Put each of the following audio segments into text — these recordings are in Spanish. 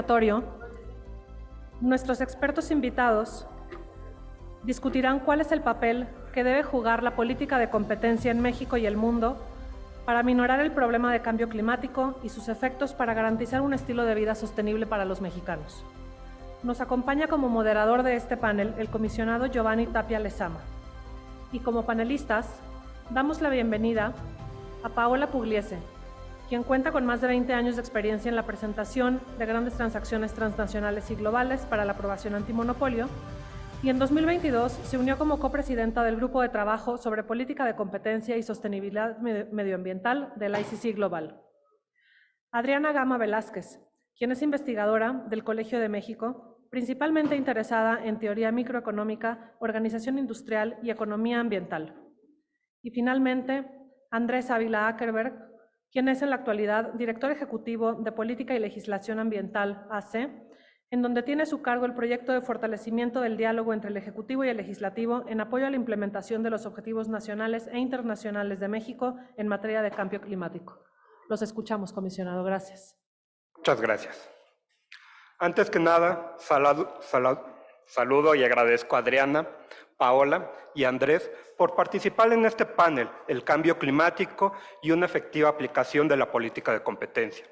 conversatorio, nuestros expertos invitados discutirán cuál es el papel que debe jugar la política de competencia en México y el mundo para minorar el problema de cambio climático y sus efectos para garantizar un estilo de vida sostenible para los mexicanos. Nos acompaña como moderador de este panel el comisionado Giovanni Tapia Lezama. Y como panelistas, damos la bienvenida a Paola Pugliese, quien cuenta con más de 20 años de experiencia en la presentación de grandes transacciones transnacionales y globales para la aprobación antimonopolio, y en 2022 se unió como copresidenta del Grupo de Trabajo sobre Política de Competencia y Sostenibilidad Medioambiental del ICC Global. Adriana Gama Velázquez, quien es investigadora del Colegio de México, principalmente interesada en teoría microeconómica, organización industrial y economía ambiental. Y finalmente, Andrés Ávila Ackerberg, quien es en la actualidad director ejecutivo de Política y Legislación Ambiental AC, en donde tiene a su cargo el proyecto de fortalecimiento del diálogo entre el Ejecutivo y el Legislativo en apoyo a la implementación de los objetivos nacionales e internacionales de México en materia de cambio climático. Los escuchamos, comisionado. Gracias. Muchas gracias. Antes que nada, saludo y agradezco a Adriana, Paola y Andrés por participar en este panel, el cambio climático y una efectiva aplicación de la política de competencia.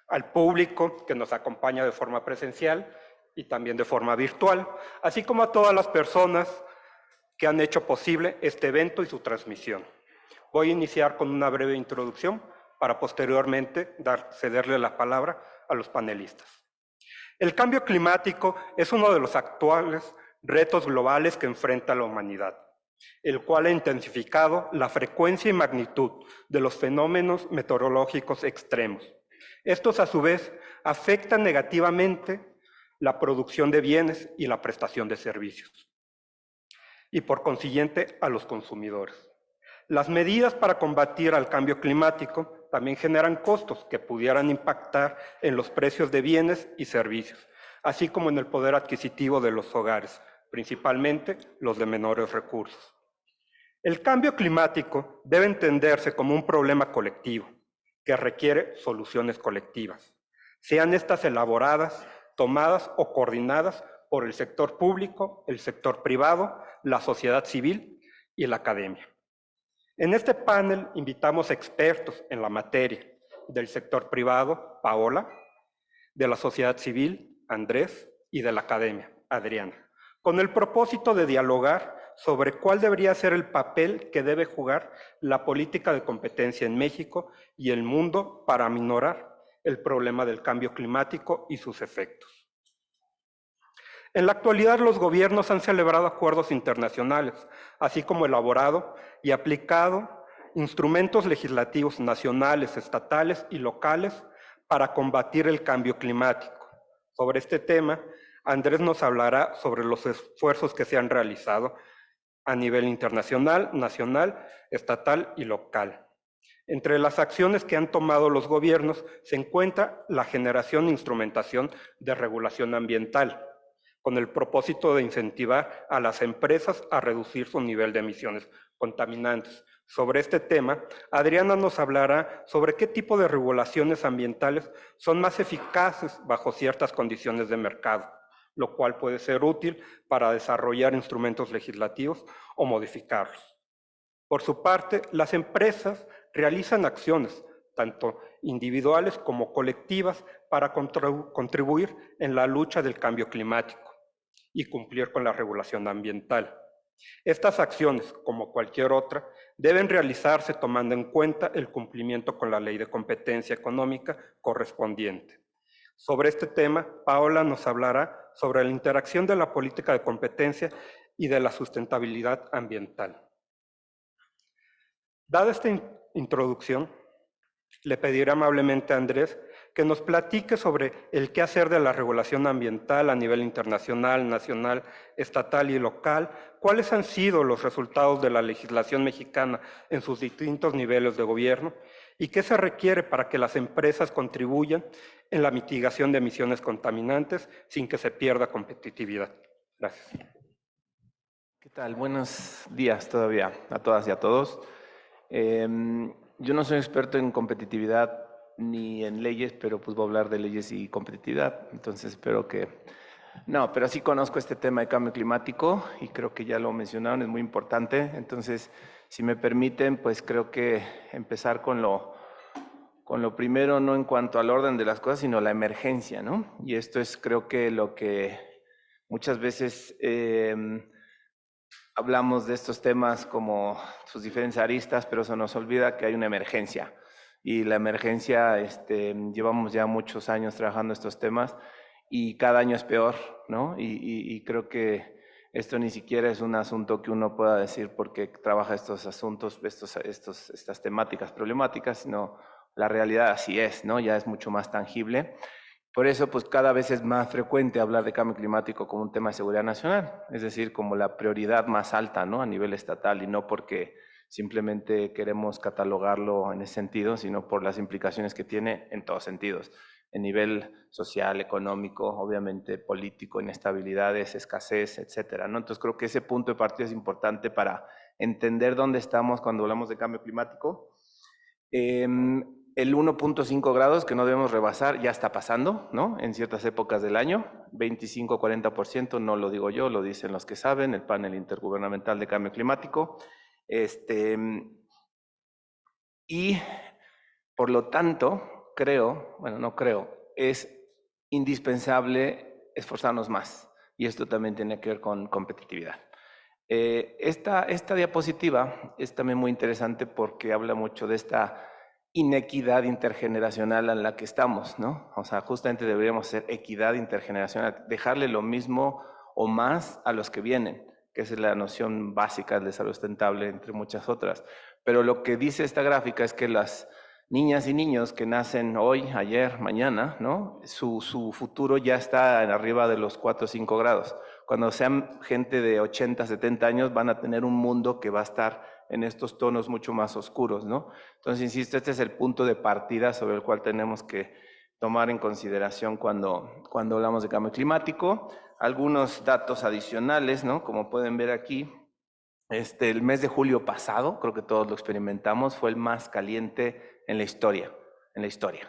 Al público que nos acompaña de forma presencial y también de forma virtual, así como a todas las personas que han hecho posible este evento y su transmisión. Voy a iniciar con una breve introducción para posteriormente cederle la palabra a los panelistas. El cambio climático es uno de los actuales retos globales que enfrenta la humanidad, el cual ha intensificado la frecuencia y magnitud de los fenómenos meteorológicos extremos. Estos, a su vez, afectan negativamente la producción de bienes y la prestación de servicios, y por consiguiente a los consumidores. Las medidas para combatir al cambio climático también generan costos que pudieran impactar en los precios de bienes y servicios, así como en el poder adquisitivo de los hogares, principalmente los de menores recursos. El cambio climático debe entenderse como un problema colectivo que requiere soluciones colectivas, sean estas elaboradas, tomadas o coordinadas por el sector público, el sector privado, la sociedad civil y la academia. En este panel invitamos expertos en la materia del sector privado, Paola, de la sociedad civil, Andrés, y de la academia, Adriana, con el propósito de dialogar sobre cuál debería ser el papel que debe jugar la política de competencia en México y el mundo para aminorar el problema del cambio climático y sus efectos. En la actualidad, los gobiernos han celebrado acuerdos internacionales, así como elaborado y aplicado instrumentos legislativos nacionales, estatales y locales para combatir el cambio climático. Sobre este tema, Andrés nos hablará sobre los esfuerzos que se han realizado a nivel internacional, nacional, estatal y local. Entre las acciones que han tomado los gobiernos se encuentra la generación e instrumentación de regulación ambiental, con el propósito de incentivar a las empresas a reducir su nivel de emisiones contaminantes. Sobre este tema, Adriana nos hablará sobre qué tipo de regulaciones ambientales son más eficaces bajo ciertas condiciones de mercado, lo cual puede ser útil para desarrollar instrumentos legislativos o modificarlos. Por su parte, las empresas realizan acciones, tanto individuales como colectivas, para contribuir en la lucha del cambio climático y cumplir con la regulación ambiental. Estas acciones, como cualquier otra, deben realizarse tomando en cuenta el cumplimiento con la ley de competencia económica correspondiente. Sobre este tema, Paola nos hablará sobre la interacción de la política de competencia y de la sustentabilidad ambiental. Dada esta introducción, le pediré amablemente a Andrés que nos platique sobre el quehacer de la regulación ambiental a nivel internacional, nacional, estatal y local, cuáles han sido los resultados de la legislación mexicana en sus distintos niveles de gobierno y qué se requiere para que las empresas contribuyan en la mitigación de emisiones contaminantes sin que se pierda competitividad. Gracias. ¿Qué tal? Buenos días todavía a todas y a todos. Yo no soy experto en competitividad ni en leyes, pero pues voy a hablar de leyes y competitividad. Entonces espero que... No, pero sí conozco este tema de cambio climático y creo que ya lo mencionaron, es muy importante. Entonces, si me permiten, pues creo que empezar con lo primero, no en cuanto al orden de las cosas, sino la emergencia, ¿no? Y esto es, creo que lo que muchas veces hablamos de estos temas como sus diferentes aristas, pero se nos olvida que hay una emergencia. Y la emergencia, llevamos ya muchos años trabajando estos temas y cada año es peor, ¿no? Y creo que esto ni siquiera es un asunto que uno pueda decir porque trabaja estos asuntos, estas temáticas problemáticas, sino la realidad así es, ¿no? Ya es mucho más tangible. Por eso, pues cada vez es más frecuente hablar de cambio climático como un tema de seguridad nacional, es decir, como la prioridad más alta, ¿no? A nivel estatal, y no porque simplemente queremos catalogarlo en ese sentido, sino por las implicaciones que tiene en todos sentidos, en nivel social, económico, obviamente político, inestabilidades, escasez, etcétera, ¿no? Entonces creo que ese punto de partida es importante para entender dónde estamos cuando hablamos de cambio climático. El 1.5 grados que no debemos rebasar ya está pasando, ¿no? En ciertas épocas del año, 25-40%, no lo digo yo, lo dicen los que saben, el panel intergubernamental de cambio climático. Y por lo tanto, es indispensable esforzarnos más. Y esto también tiene que ver con competitividad. Esta diapositiva es también muy interesante porque habla mucho de esta inequidad intergeneracional en la que estamos, ¿no? O sea, justamente deberíamos ser equidad intergeneracional, dejarle lo mismo o más a los que vienen, que es la noción básica del desarrollo sustentable, entre muchas otras. Pero lo que dice esta gráfica es que las niñas y niños que nacen hoy, ayer, mañana, ¿no? Su futuro ya está en arriba de los 4 o 5 grados. Cuando sean gente de 80, 70 años van a tener un mundo que va a estar en estos tonos mucho más oscuros, ¿no? Entonces, insisto, este es el punto de partida sobre el cual tenemos que tomar en consideración cuando hablamos de cambio climático. Algunos datos adicionales, ¿no? Como pueden ver aquí, el mes de julio pasado, creo que todos lo experimentamos, fue el más caliente en la historia,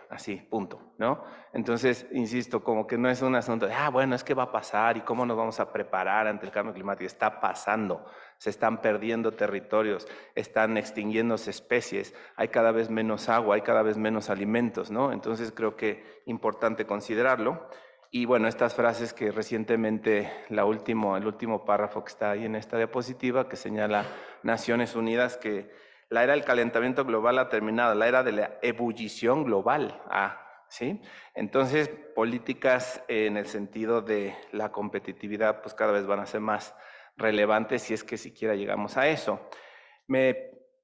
así, punto, ¿no? Entonces, insisto, como que no es un asunto de, bueno, es que va a pasar y cómo nos vamos a preparar ante el cambio climático. Está pasando, se están perdiendo territorios, están extinguiéndose especies, hay cada vez menos agua, hay cada vez menos alimentos, ¿no? Entonces, creo que es importante considerarlo. Y bueno, estas frases que recientemente, el último párrafo que está ahí en esta diapositiva, que señala Naciones Unidas que la era del calentamiento global ha terminado, la era de la ebullición global, ¿sí? Entonces, políticas en el sentido de la competitividad, pues cada vez van a ser más relevantes si es que siquiera llegamos a eso.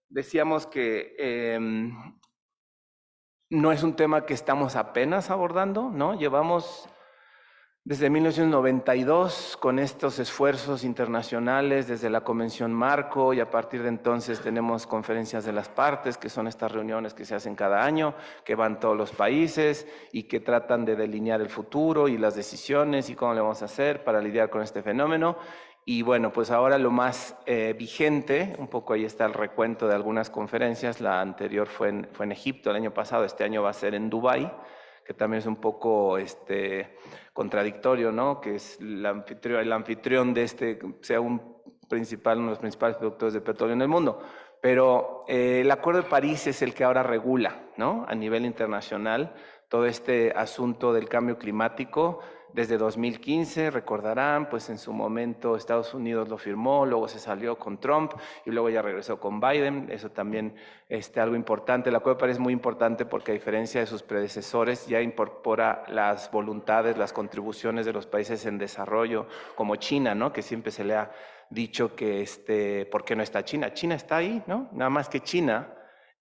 Decíamos que no es un tema que estamos apenas abordando, ¿no? Llevamos desde 1992, con estos esfuerzos internacionales, desde la Convención Marco, y a partir de entonces tenemos conferencias de las partes, que son estas reuniones que se hacen cada año, que van todos los países y que tratan de delinear el futuro y las decisiones y cómo le vamos a hacer para lidiar con este fenómeno. Y bueno, pues ahora lo más vigente, un poco ahí está el recuento de algunas conferencias, la anterior fue en Egipto el año pasado, este año va a ser en Dubái, que también es un poco contradictorio, ¿no? Que es el anfitrión de sea uno de los principales productores de petróleo en el mundo. Pero el Acuerdo de París es el que ahora regula, ¿no? A nivel internacional todo este asunto del cambio climático. Desde 2015, recordarán, pues en su momento Estados Unidos lo firmó, luego se salió con Trump y luego ya regresó con Biden. Eso también es algo importante. El Acuerdo de París es muy importante porque a diferencia de sus predecesores ya incorpora las voluntades, las contribuciones de los países en desarrollo, como China, ¿no? Que siempre se le ha dicho que ¿por qué no está China? China está ahí, ¿no? Nada más que China,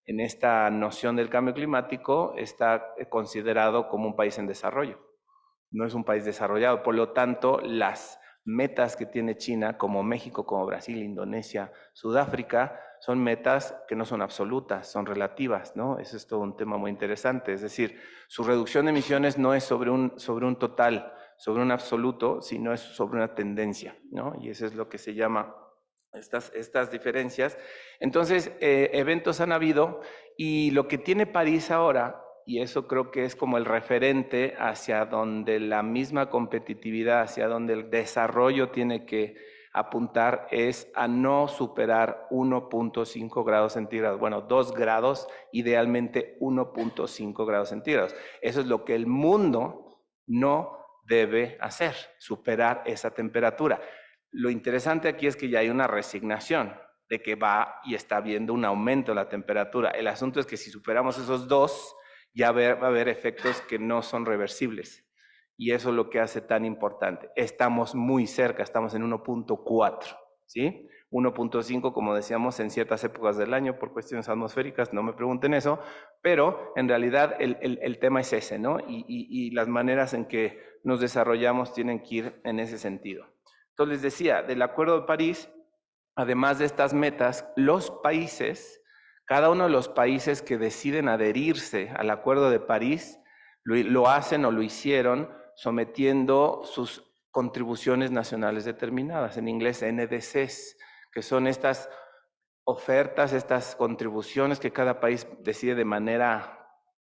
en esta noción del cambio climático, está considerado como un país en desarrollo. No es un país desarrollado, por lo tanto, las metas que tiene China, como México, como Brasil, Indonesia, Sudáfrica, son metas que no son absolutas, son relativas, ¿no? Eso es todo un tema muy interesante. Es decir, su reducción de emisiones no es sobre un total, sobre un absoluto, sino es sobre una tendencia, ¿no? Y eso es lo que se llama estas diferencias. Entonces, eventos han habido y lo que tiene París ahora y eso creo que es como el referente hacia donde la misma competitividad, hacia donde el desarrollo tiene que apuntar, es a no superar 1.5 grados centígrados. Bueno, 2 grados, idealmente 1.5 grados centígrados. Eso es lo que el mundo no debe hacer, superar esa temperatura. Lo interesante aquí es que ya hay una resignación de que va y está habiendo un aumento de la temperatura. El asunto es que si superamos esos 2, ya va a haber efectos que no son reversibles. Y eso es lo que hace tan importante. Estamos muy cerca, estamos en 1.4, ¿sí? 1.5, como decíamos, en ciertas épocas del año por cuestiones atmosféricas, no me pregunten eso, pero en realidad el tema es ese, ¿no? Y las maneras en que nos desarrollamos tienen que ir en ese sentido. Entonces les decía, del Acuerdo de París, además de estas metas, los países, cada uno de los países que deciden adherirse al Acuerdo de París, lo hacen o lo hicieron sometiendo sus contribuciones nacionales determinadas, en inglés NDCs, que son estas ofertas, estas contribuciones que cada país decide de manera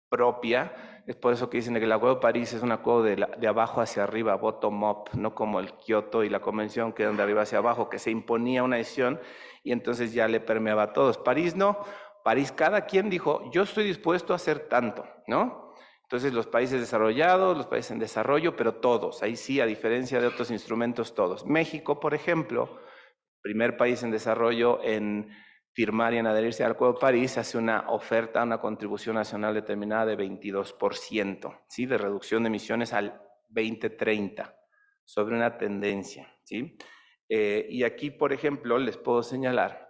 propia. Es por eso que dicen que el Acuerdo de París es un acuerdo de abajo hacia arriba, bottom up, no como el Kioto y la Convención que eran de arriba hacia abajo, que se imponía una decisión y entonces ya le permeaba a todos. París no, París cada quien dijo, yo estoy dispuesto a hacer tanto, ¿no? Entonces los países desarrollados, los países en desarrollo, pero todos, ahí sí, a diferencia de otros instrumentos, todos. México, por ejemplo, primer país en desarrollo en firmar y en adherirse al Acuerdo de París, hace una oferta, una contribución nacional determinada de 22%, ¿sí? De reducción de emisiones al 2030, sobre una tendencia, ¿sí? Y aquí, por ejemplo, les puedo señalar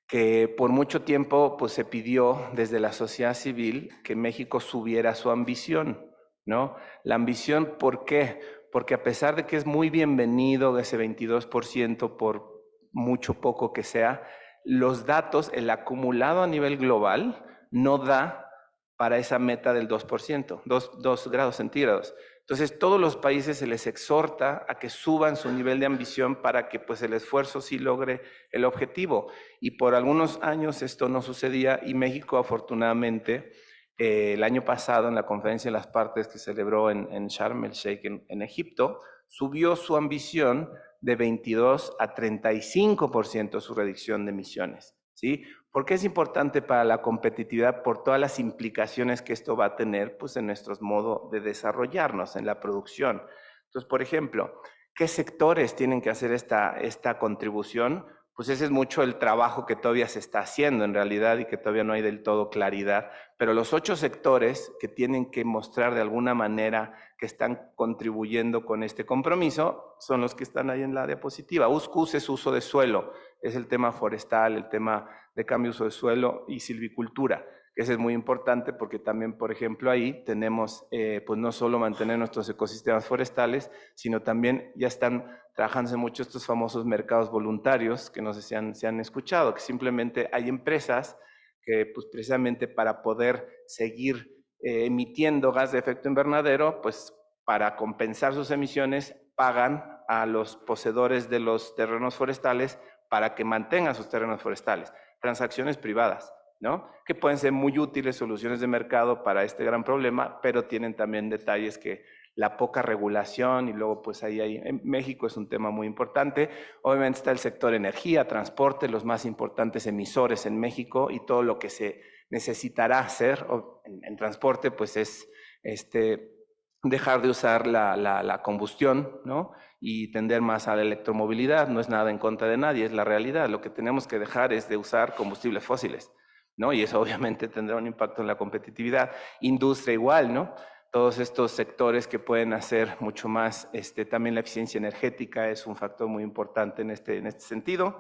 que por mucho tiempo pues, se pidió desde la sociedad civil que México subiera su ambición, ¿no? La ambición, ¿por qué? Porque a pesar de que es muy bienvenido ese 22% por mucho poco que sea, los datos, el acumulado a nivel global, no da para esa meta del 2%, 2 grados centígrados. Entonces, todos los países se les exhorta a que suban su nivel de ambición para que pues, el esfuerzo sí logre el objetivo. Y por algunos años esto no sucedía y México, afortunadamente, el año pasado, en la Conferencia de las Partes que celebró en Sharm el Sheikh, en Egipto, subió su ambición de 22 a 35% su reducción de emisiones, ¿sí? ¿Por qué es importante para la competitividad? Por todas las implicaciones que esto va a tener pues, en nuestro modo de desarrollarnos, en la producción. Entonces, por ejemplo, ¿qué sectores tienen que hacer esta contribución? Pues ese es mucho el trabajo que todavía se está haciendo en realidad y que todavía no hay del todo claridad. Pero los 8 sectores que tienen que mostrar de alguna manera que están contribuyendo con este compromiso son los que están ahí en la diapositiva. USCUS es uso de suelo, es el tema forestal, el tema de cambio de uso de suelo y silvicultura, que ese es muy importante porque también, por ejemplo, ahí tenemos pues no solo mantener nuestros ecosistemas forestales, sino también ya están trabajándose mucho estos famosos mercados voluntarios, que no sé si se han escuchado, que simplemente hay empresas que pues precisamente para poder seguir emitiendo gas de efecto invernadero, pues para compensar sus emisiones pagan a los poseedores de los terrenos forestales para que mantengan sus terrenos forestales. Transacciones privadas, ¿no? Que pueden ser muy útiles soluciones de mercado para este gran problema, pero tienen también detalles que la poca regulación y luego pues ahí en México es un tema muy importante. Obviamente está el sector energía, transporte, los más importantes emisores en México y todo lo que se necesitará hacer en transporte pues es dejar de usar la combustión, ¿no? Y tender más a la electromovilidad. No es nada en contra de nadie, es la realidad. Lo que tenemos que dejar es de usar combustibles fósiles, ¿no? Y eso obviamente tendrá un impacto en la competitividad. Industria igual, ¿no? Todos estos sectores que pueden hacer mucho más, también la eficiencia energética es un factor muy importante en este sentido.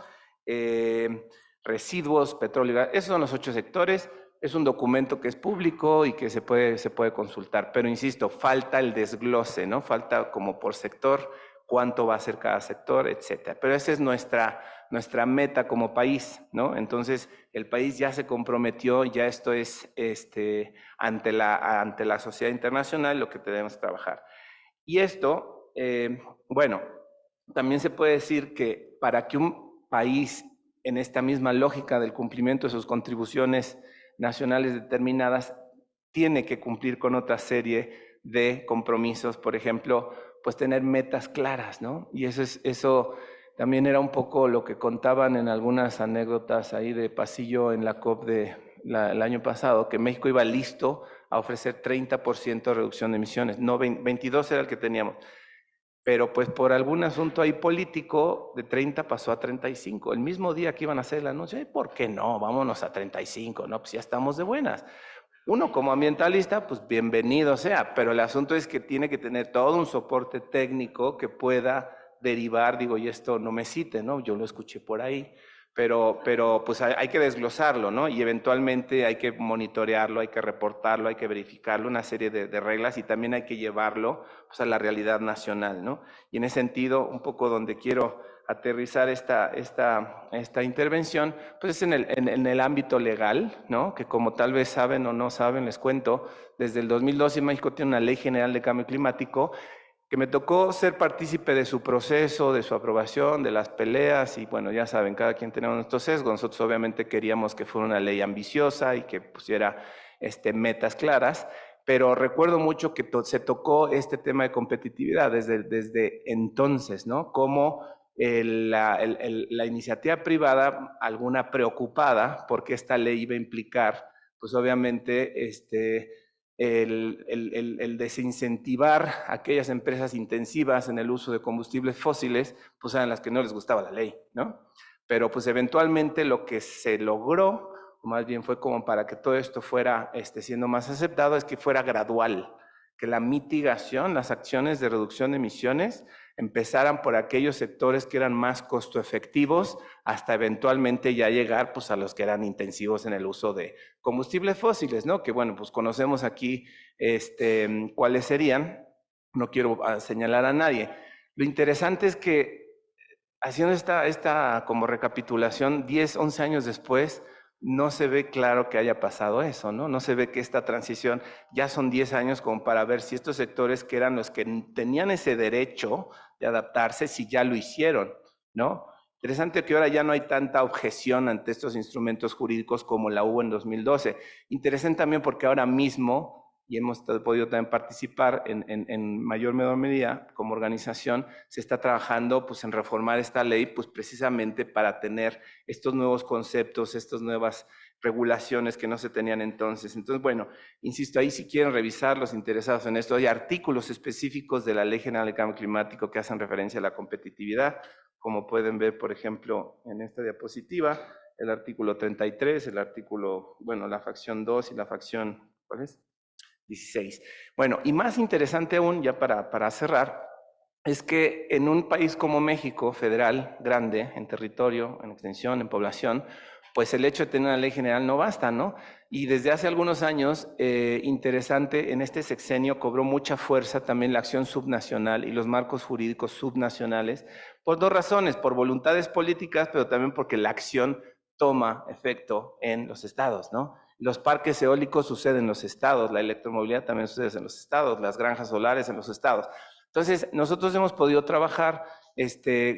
Residuos, petróleo, gas, esos son los 8 sectores. Es un documento que es público y que se puede consultar, pero insisto, falta el desglose, ¿no? Falta como por sector, cuánto va a ser cada sector, etcétera. Pero esa es nuestra meta como país, ¿no? Entonces, el país ya se comprometió, ya esto es ante la sociedad internacional lo que tenemos que trabajar. Y esto, bueno, también se puede decir que para que un país en esta misma lógica del cumplimiento de sus contribuciones nacionales determinadas tiene que cumplir con otra serie de compromisos, por ejemplo, pues tener metas claras, ¿no? Y eso también era un poco lo que contaban en algunas anécdotas ahí de pasillo en la COP el año pasado, que México iba listo a ofrecer 30% de reducción de emisiones, no 22 era el que teníamos. Pero pues por algún asunto ahí político, de 30 pasó a 35. El mismo día que iban a hacer el anuncio, ¿por qué no? Vámonos a 35, ¿no? Pues ya estamos de buenas. Uno como ambientalista, pues bienvenido sea, pero el asunto es que tiene que tener todo un soporte técnico que pueda derivar, digo, y esto no me cite, ¿no? Yo lo escuché por ahí, pero pues hay que desglosarlo, ¿no? Y eventualmente hay que monitorearlo, hay que reportarlo, hay que verificarlo, una serie de reglas, y también hay que llevarlo pues, a la realidad nacional, ¿no? Y en ese sentido, un poco donde quiero aterrizar esta intervención, pues es en el ámbito legal, ¿no? Que como tal vez saben o no saben, les cuento, desde el 2012 México tiene una Ley General de Cambio Climático que me tocó ser partícipe de su proceso, de su aprobación, de las peleas, y bueno, ya saben, cada quien tenemos nuestros sesgos. Nosotros obviamente queríamos que fuera una ley ambiciosa y que pusiera metas claras, pero recuerdo mucho que se tocó este tema de competitividad desde entonces, ¿no? Como la iniciativa privada, alguna preocupada porque esta ley iba a implicar, pues obviamente, el desincentivar a aquellas empresas intensivas en el uso de combustibles fósiles, pues eran las que no les gustaba la ley, ¿no? Pero pues eventualmente lo que se logró, o más bien fue como para que todo esto fuera siendo más aceptado, es que fuera gradual, que la mitigación, las acciones de reducción de emisiones empezaran por aquellos sectores que eran más costo efectivos hasta eventualmente ya llegar pues a los que eran intensivos en el uso de combustibles fósiles, ¿no? Que bueno, pues conocemos aquí cuáles serían, no quiero señalar a nadie. Lo interesante es que haciendo esta como recapitulación, 10, 11 años después, no se ve claro que haya pasado eso, ¿no? No se ve que esta transición, ya son 10 años como para ver si estos sectores que eran los que tenían ese derecho de adaptarse, si ya lo hicieron, ¿no? Interesante que ahora ya no hay tanta objeción ante estos instrumentos jurídicos como la hubo en 2012. Interesante también porque ahora mismo, y hemos podido también participar en mayor o menor medida como organización, se está trabajando pues, en reformar esta ley pues, precisamente para tener estos nuevos conceptos, estas nuevas regulaciones que no se tenían entonces. Entonces, bueno, insisto, ahí si quieren revisar los interesados en esto, hay artículos específicos de la Ley General de Cambio Climático que hacen referencia a la competitividad, como pueden ver, por ejemplo, en esta diapositiva, el artículo 33, el artículo, bueno, la fracción 2 y la fracción, ¿cuál es? 16. Bueno, y más interesante aún, ya para cerrar, es que en un país como México, federal, grande, en territorio, en extensión, en población, pues el hecho de tener una ley general no basta, ¿no? Y desde hace algunos años, interesante, en este sexenio cobró mucha fuerza también la acción subnacional y los marcos jurídicos subnacionales, por dos razones, por voluntades políticas, pero también porque la acción toma efecto en los estados, ¿no? Los parques eólicos suceden en los estados, la electromovilidad también sucede en los estados, las granjas solares en los estados. Entonces, nosotros hemos podido trabajar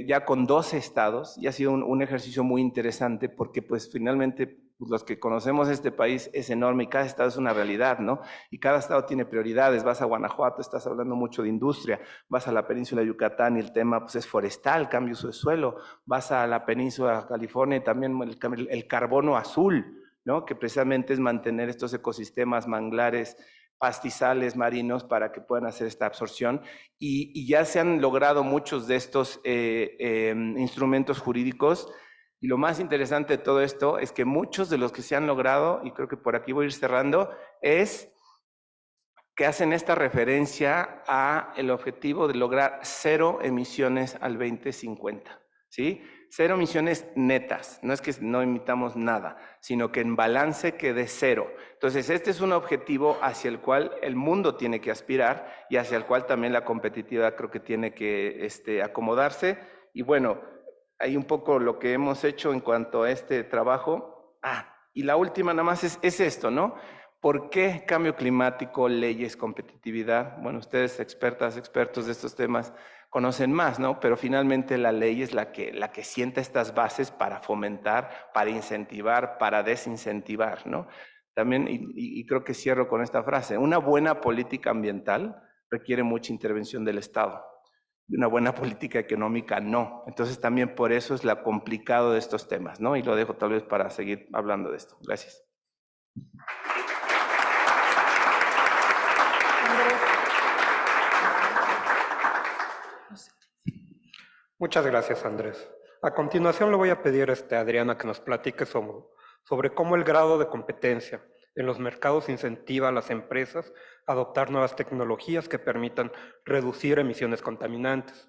ya con 12 estados y ha sido un ejercicio muy interesante porque pues finalmente pues, los que conocemos este país es enorme y cada estado es una realidad, ¿no? Y cada estado tiene prioridades. Vas a Guanajuato, estás hablando mucho de industria, vas a la península de Yucatán y el tema pues, es forestal, cambio de uso de suelo, vas a la península de California y también el carbono azul, ¿no? Que precisamente es mantener estos ecosistemas, manglares, pastizales marinos para que puedan hacer esta absorción y ya se han logrado muchos de estos instrumentos jurídicos y lo más interesante de todo esto es que muchos de los que se han logrado, y creo que por aquí voy a ir cerrando, es que hacen esta referencia a el objetivo de lograr 0 emisiones al 2050, ¿sí? 0 emisiones netas, no es que no emitamos nada, sino que en balance quede 0. Entonces, este es un objetivo hacia el cual el mundo tiene que aspirar y hacia el cual también la competitividad creo que tiene que acomodarse. Y bueno, hay un poco lo que hemos hecho en cuanto a este trabajo. Y la última nada más es esto, ¿no? ¿Por qué cambio climático, leyes, competitividad? Bueno, ustedes expertas, expertos de estos temas conocen más, ¿no? Pero finalmente la ley es la que sienta estas bases para fomentar, para incentivar, para desincentivar, ¿no? También, y creo que cierro con esta frase, una buena política ambiental requiere mucha intervención del Estado. Y una buena política económica no. Entonces también por eso es lo complicado de estos temas, ¿no? Y lo dejo tal vez para seguir hablando de esto. Gracias. Muchas gracias, Andrés. A continuación le voy a pedir a Adriana que nos platique sobre cómo el grado de competencia en los mercados incentiva a las empresas a adoptar nuevas tecnologías que permitan reducir emisiones contaminantes.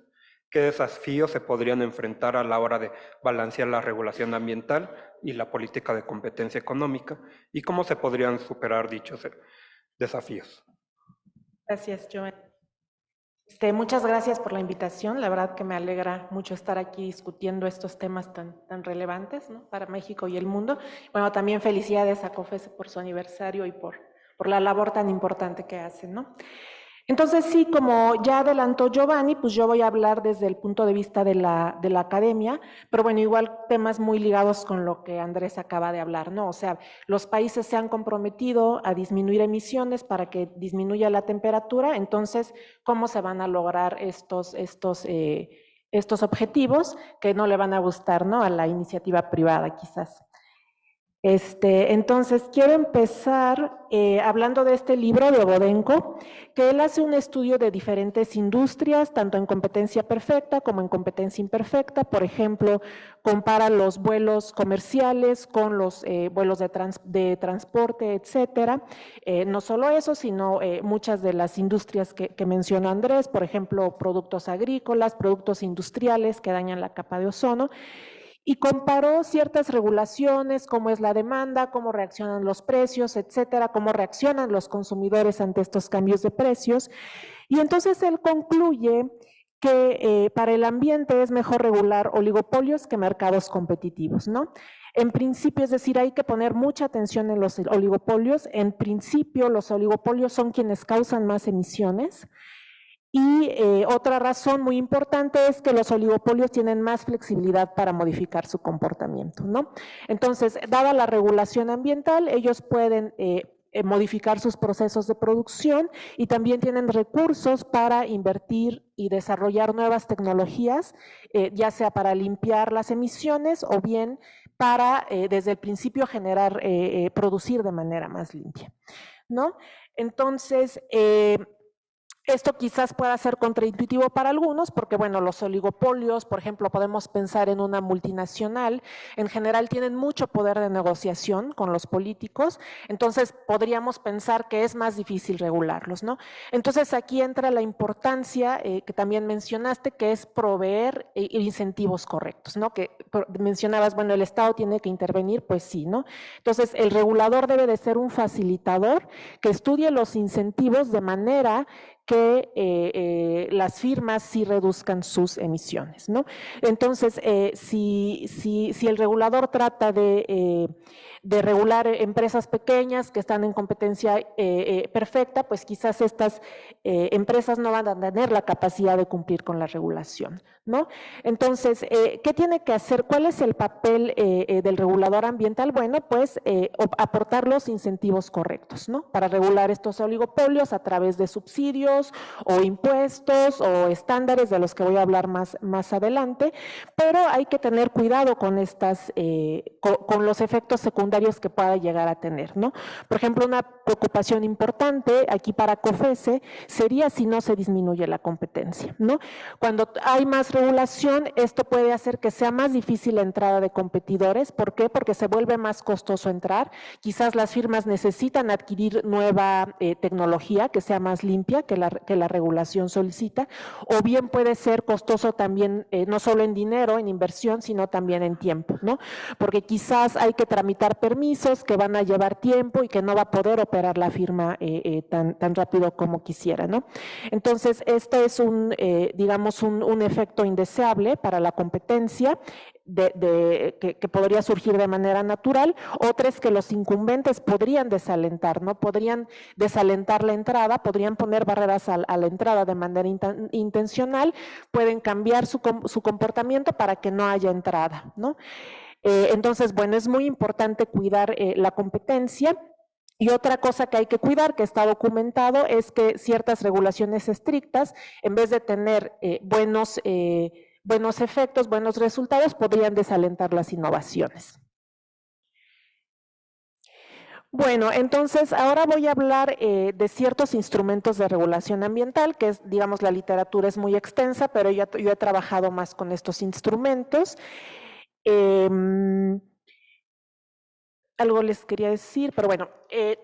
¿Qué desafíos se podrían enfrentar a la hora de balancear la regulación ambiental y la política de competencia económica? ¿Y cómo se podrían superar dichos desafíos? Gracias, Joan. Muchas gracias por la invitación. La verdad que me alegra mucho estar aquí discutiendo estos temas tan relevantes, ¿no?, para México y el mundo. Bueno, también felicidades a COFESE por su aniversario y por la labor tan importante que hacen, ¿no? Entonces, sí, como ya adelantó Giovanni, pues yo voy a hablar desde el punto de vista de la academia, pero bueno, igual temas muy ligados con lo que Andrés acaba de hablar, ¿no? O sea, los países se han comprometido a disminuir emisiones para que disminuya la temperatura, entonces, ¿cómo se van a lograr estos objetivos que no le van a gustar, ¿no?, a la iniciativa privada, quizás? Entonces, quiero empezar hablando de este libro de Obodenko, que él hace un estudio de diferentes industrias, tanto en competencia perfecta como en competencia imperfecta. Por ejemplo, compara los vuelos comerciales con los vuelos de transporte, etcétera. No solo eso, sino muchas de las industrias que mencionó Andrés, por ejemplo, productos agrícolas, productos industriales que dañan la capa de ozono. Y comparó ciertas regulaciones, cómo es la demanda, cómo reaccionan los precios, etcétera, cómo reaccionan los consumidores ante estos cambios de precios. Y entonces él concluye que para el ambiente es mejor regular oligopolios que mercados competitivos, ¿no? En principio, es decir, hay que poner mucha atención en los oligopolios. En principio, los oligopolios son quienes causan más emisiones. Y otra razón muy importante es que los oligopolios tienen más flexibilidad para modificar su comportamiento, ¿no? Entonces, dada la regulación ambiental, ellos pueden modificar sus procesos de producción y también tienen recursos para invertir y desarrollar nuevas tecnologías, ya sea para limpiar las emisiones o bien para, desde el principio, producir de manera más limpia, ¿no? Entonces, esto quizás pueda ser contraintuitivo para algunos porque, bueno, los oligopolios, por ejemplo, podemos pensar en una multinacional, en general tienen mucho poder de negociación con los políticos, entonces podríamos pensar que es más difícil regularlos, ¿no? Entonces aquí entra la importancia que también mencionaste, que es proveer incentivos correctos, ¿no? Que mencionabas, bueno, el Estado tiene que intervenir, pues sí, ¿no? Entonces el regulador debe de ser un facilitador que estudie los incentivos de manera que las firmas sí reduzcan sus emisiones, ¿no? Entonces, si el regulador trata de regular empresas pequeñas que están en competencia perfecta, pues quizás estas empresas no van a tener la capacidad de cumplir con la regulación, ¿no? Entonces, ¿qué tiene que hacer? ¿Cuál es el papel del regulador ambiental? Bueno, pues aportar los incentivos correctos, ¿no? Para regular estos oligopolios a través de subsidios o impuestos o estándares de los que voy a hablar más adelante, pero hay que tener cuidado con con los efectos secundarios que pueda llegar a tener, ¿no? Por ejemplo, una preocupación importante aquí para COFESE sería si no se disminuye la competencia, ¿no? Cuando hay más regulación, esto puede hacer que sea más difícil la entrada de competidores. ¿Por qué? Porque se vuelve más costoso entrar. Quizás las firmas necesitan adquirir nueva tecnología que sea más limpia que la regulación solicita, o bien puede ser costoso también, no solo en dinero, en inversión, sino también en tiempo, ¿no? Porque quizás hay que tramitar permisos que van a llevar tiempo y que no va a poder operar la firma tan rápido como quisiera, ¿no? Entonces, este es digamos, un efecto indeseable para la competencia que podría surgir de manera natural. Otra es que los incumbentes podrían desalentar, ¿no? Podrían desalentar la entrada, podrían poner barreras a la entrada de manera intencional, pueden cambiar su comportamiento para que no haya entrada, ¿no? Entonces, bueno, es muy importante cuidar la competencia. Y otra cosa que hay que cuidar, que está documentado, es que ciertas regulaciones estrictas, en vez de tener buenos efectos, buenos resultados, podrían desalentar las innovaciones. Bueno, entonces ahora voy a hablar de ciertos instrumentos de regulación ambiental, que es, digamos, la literatura es muy extensa, pero yo he trabajado más con estos instrumentos. Algo les quería decir, pero bueno,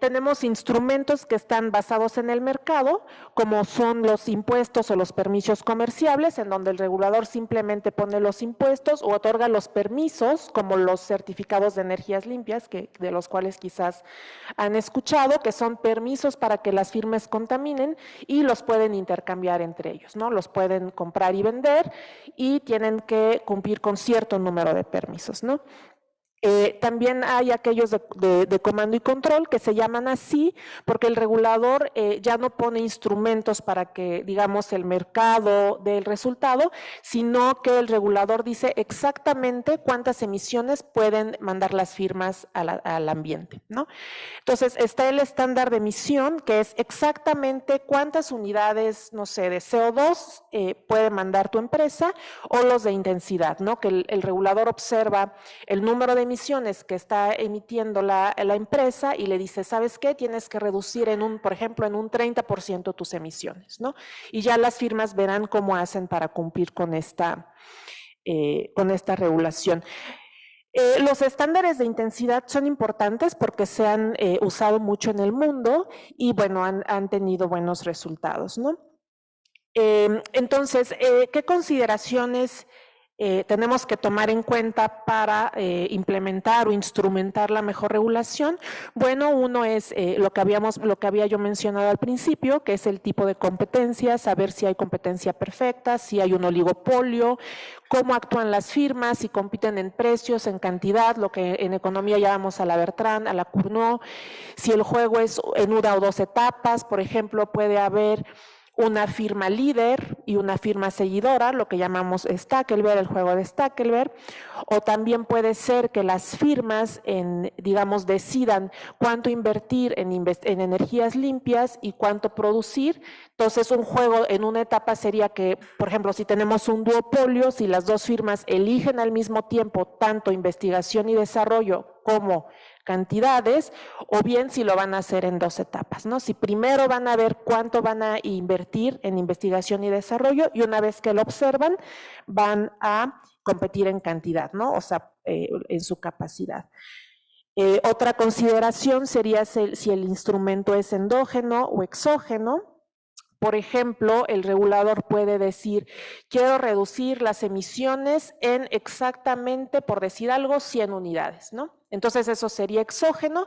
tenemos instrumentos que están basados en el mercado, como son los impuestos o los permisos comerciables, en donde el regulador simplemente pone los impuestos o otorga los permisos, como los certificados de energías limpias, de los cuales quizás han escuchado, que son permisos para que las firmas contaminen y los pueden intercambiar entre ellos, ¿no? Los pueden comprar y vender y tienen que cumplir con cierto número de permisos, ¿no? También hay aquellos de comando y control que se llaman así porque el regulador ya no pone instrumentos para que, digamos, el mercado dé el resultado, sino que el regulador dice exactamente cuántas emisiones pueden mandar las firmas al ambiente, ¿no? Entonces, está el estándar de emisión, que es exactamente cuántas unidades, no sé, de CO2 puede mandar tu empresa, o los de intensidad, ¿no? Que el regulador observa el número de emisiones que está emitiendo la empresa y le dice, ¿sabes qué? Tienes que reducir por ejemplo, en un 30% tus emisiones, ¿no? Y ya las firmas verán cómo hacen para cumplir con esta regulación. Los estándares de intensidad son importantes porque se han usado mucho en el mundo y, bueno, han tenido buenos resultados, ¿no? Entonces, ¿qué consideraciones tenemos que tomar en cuenta para implementar o instrumentar la mejor regulación? Bueno, uno es lo que había yo mencionado al principio, que es el tipo de competencia, saber si hay competencia perfecta, si hay un oligopolio, cómo actúan las firmas, si compiten en precios, en cantidad, lo que en economía llamamos a la Bertrand, a la Cournot, si el juego es en una o dos etapas, por ejemplo, puede haber una firma líder y una firma seguidora, lo que llamamos Stackelberg, el juego de Stackelberg, o también puede ser que las firmas, digamos, decidan cuánto invertir en energías limpias y cuánto producir. Entonces, un juego en una etapa sería que, por ejemplo, si tenemos un duopolio, si las dos firmas eligen al mismo tiempo tanto investigación y desarrollo como cantidades, o bien si lo van a hacer en dos etapas, ¿no? Si primero van a ver cuánto van a invertir en investigación y desarrollo y una vez que lo observan van a competir en cantidad, ¿no? O sea, en su capacidad. Otra consideración sería si el instrumento es endógeno o exógeno. Por ejemplo, el regulador puede decir, quiero reducir las emisiones en exactamente, por decir algo, 100 unidades, ¿no? Entonces eso sería exógeno,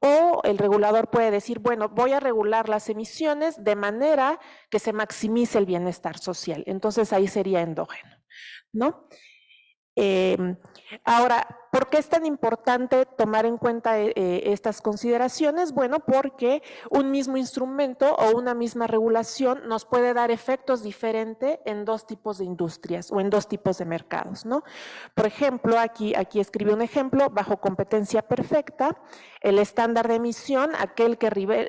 o el regulador puede decir, bueno, voy a regular las emisiones de manera que se maximice el bienestar social. Entonces ahí sería endógeno, ¿no? Ahora, ¿por qué es tan importante tomar en cuenta estas consideraciones? Bueno, porque un mismo instrumento o una misma regulación nos puede dar efectos diferentes en dos tipos de industrias o en dos tipos de mercados, ¿no? Por ejemplo, aquí escribí un ejemplo, bajo competencia perfecta, el estándar de emisión, aquel que regule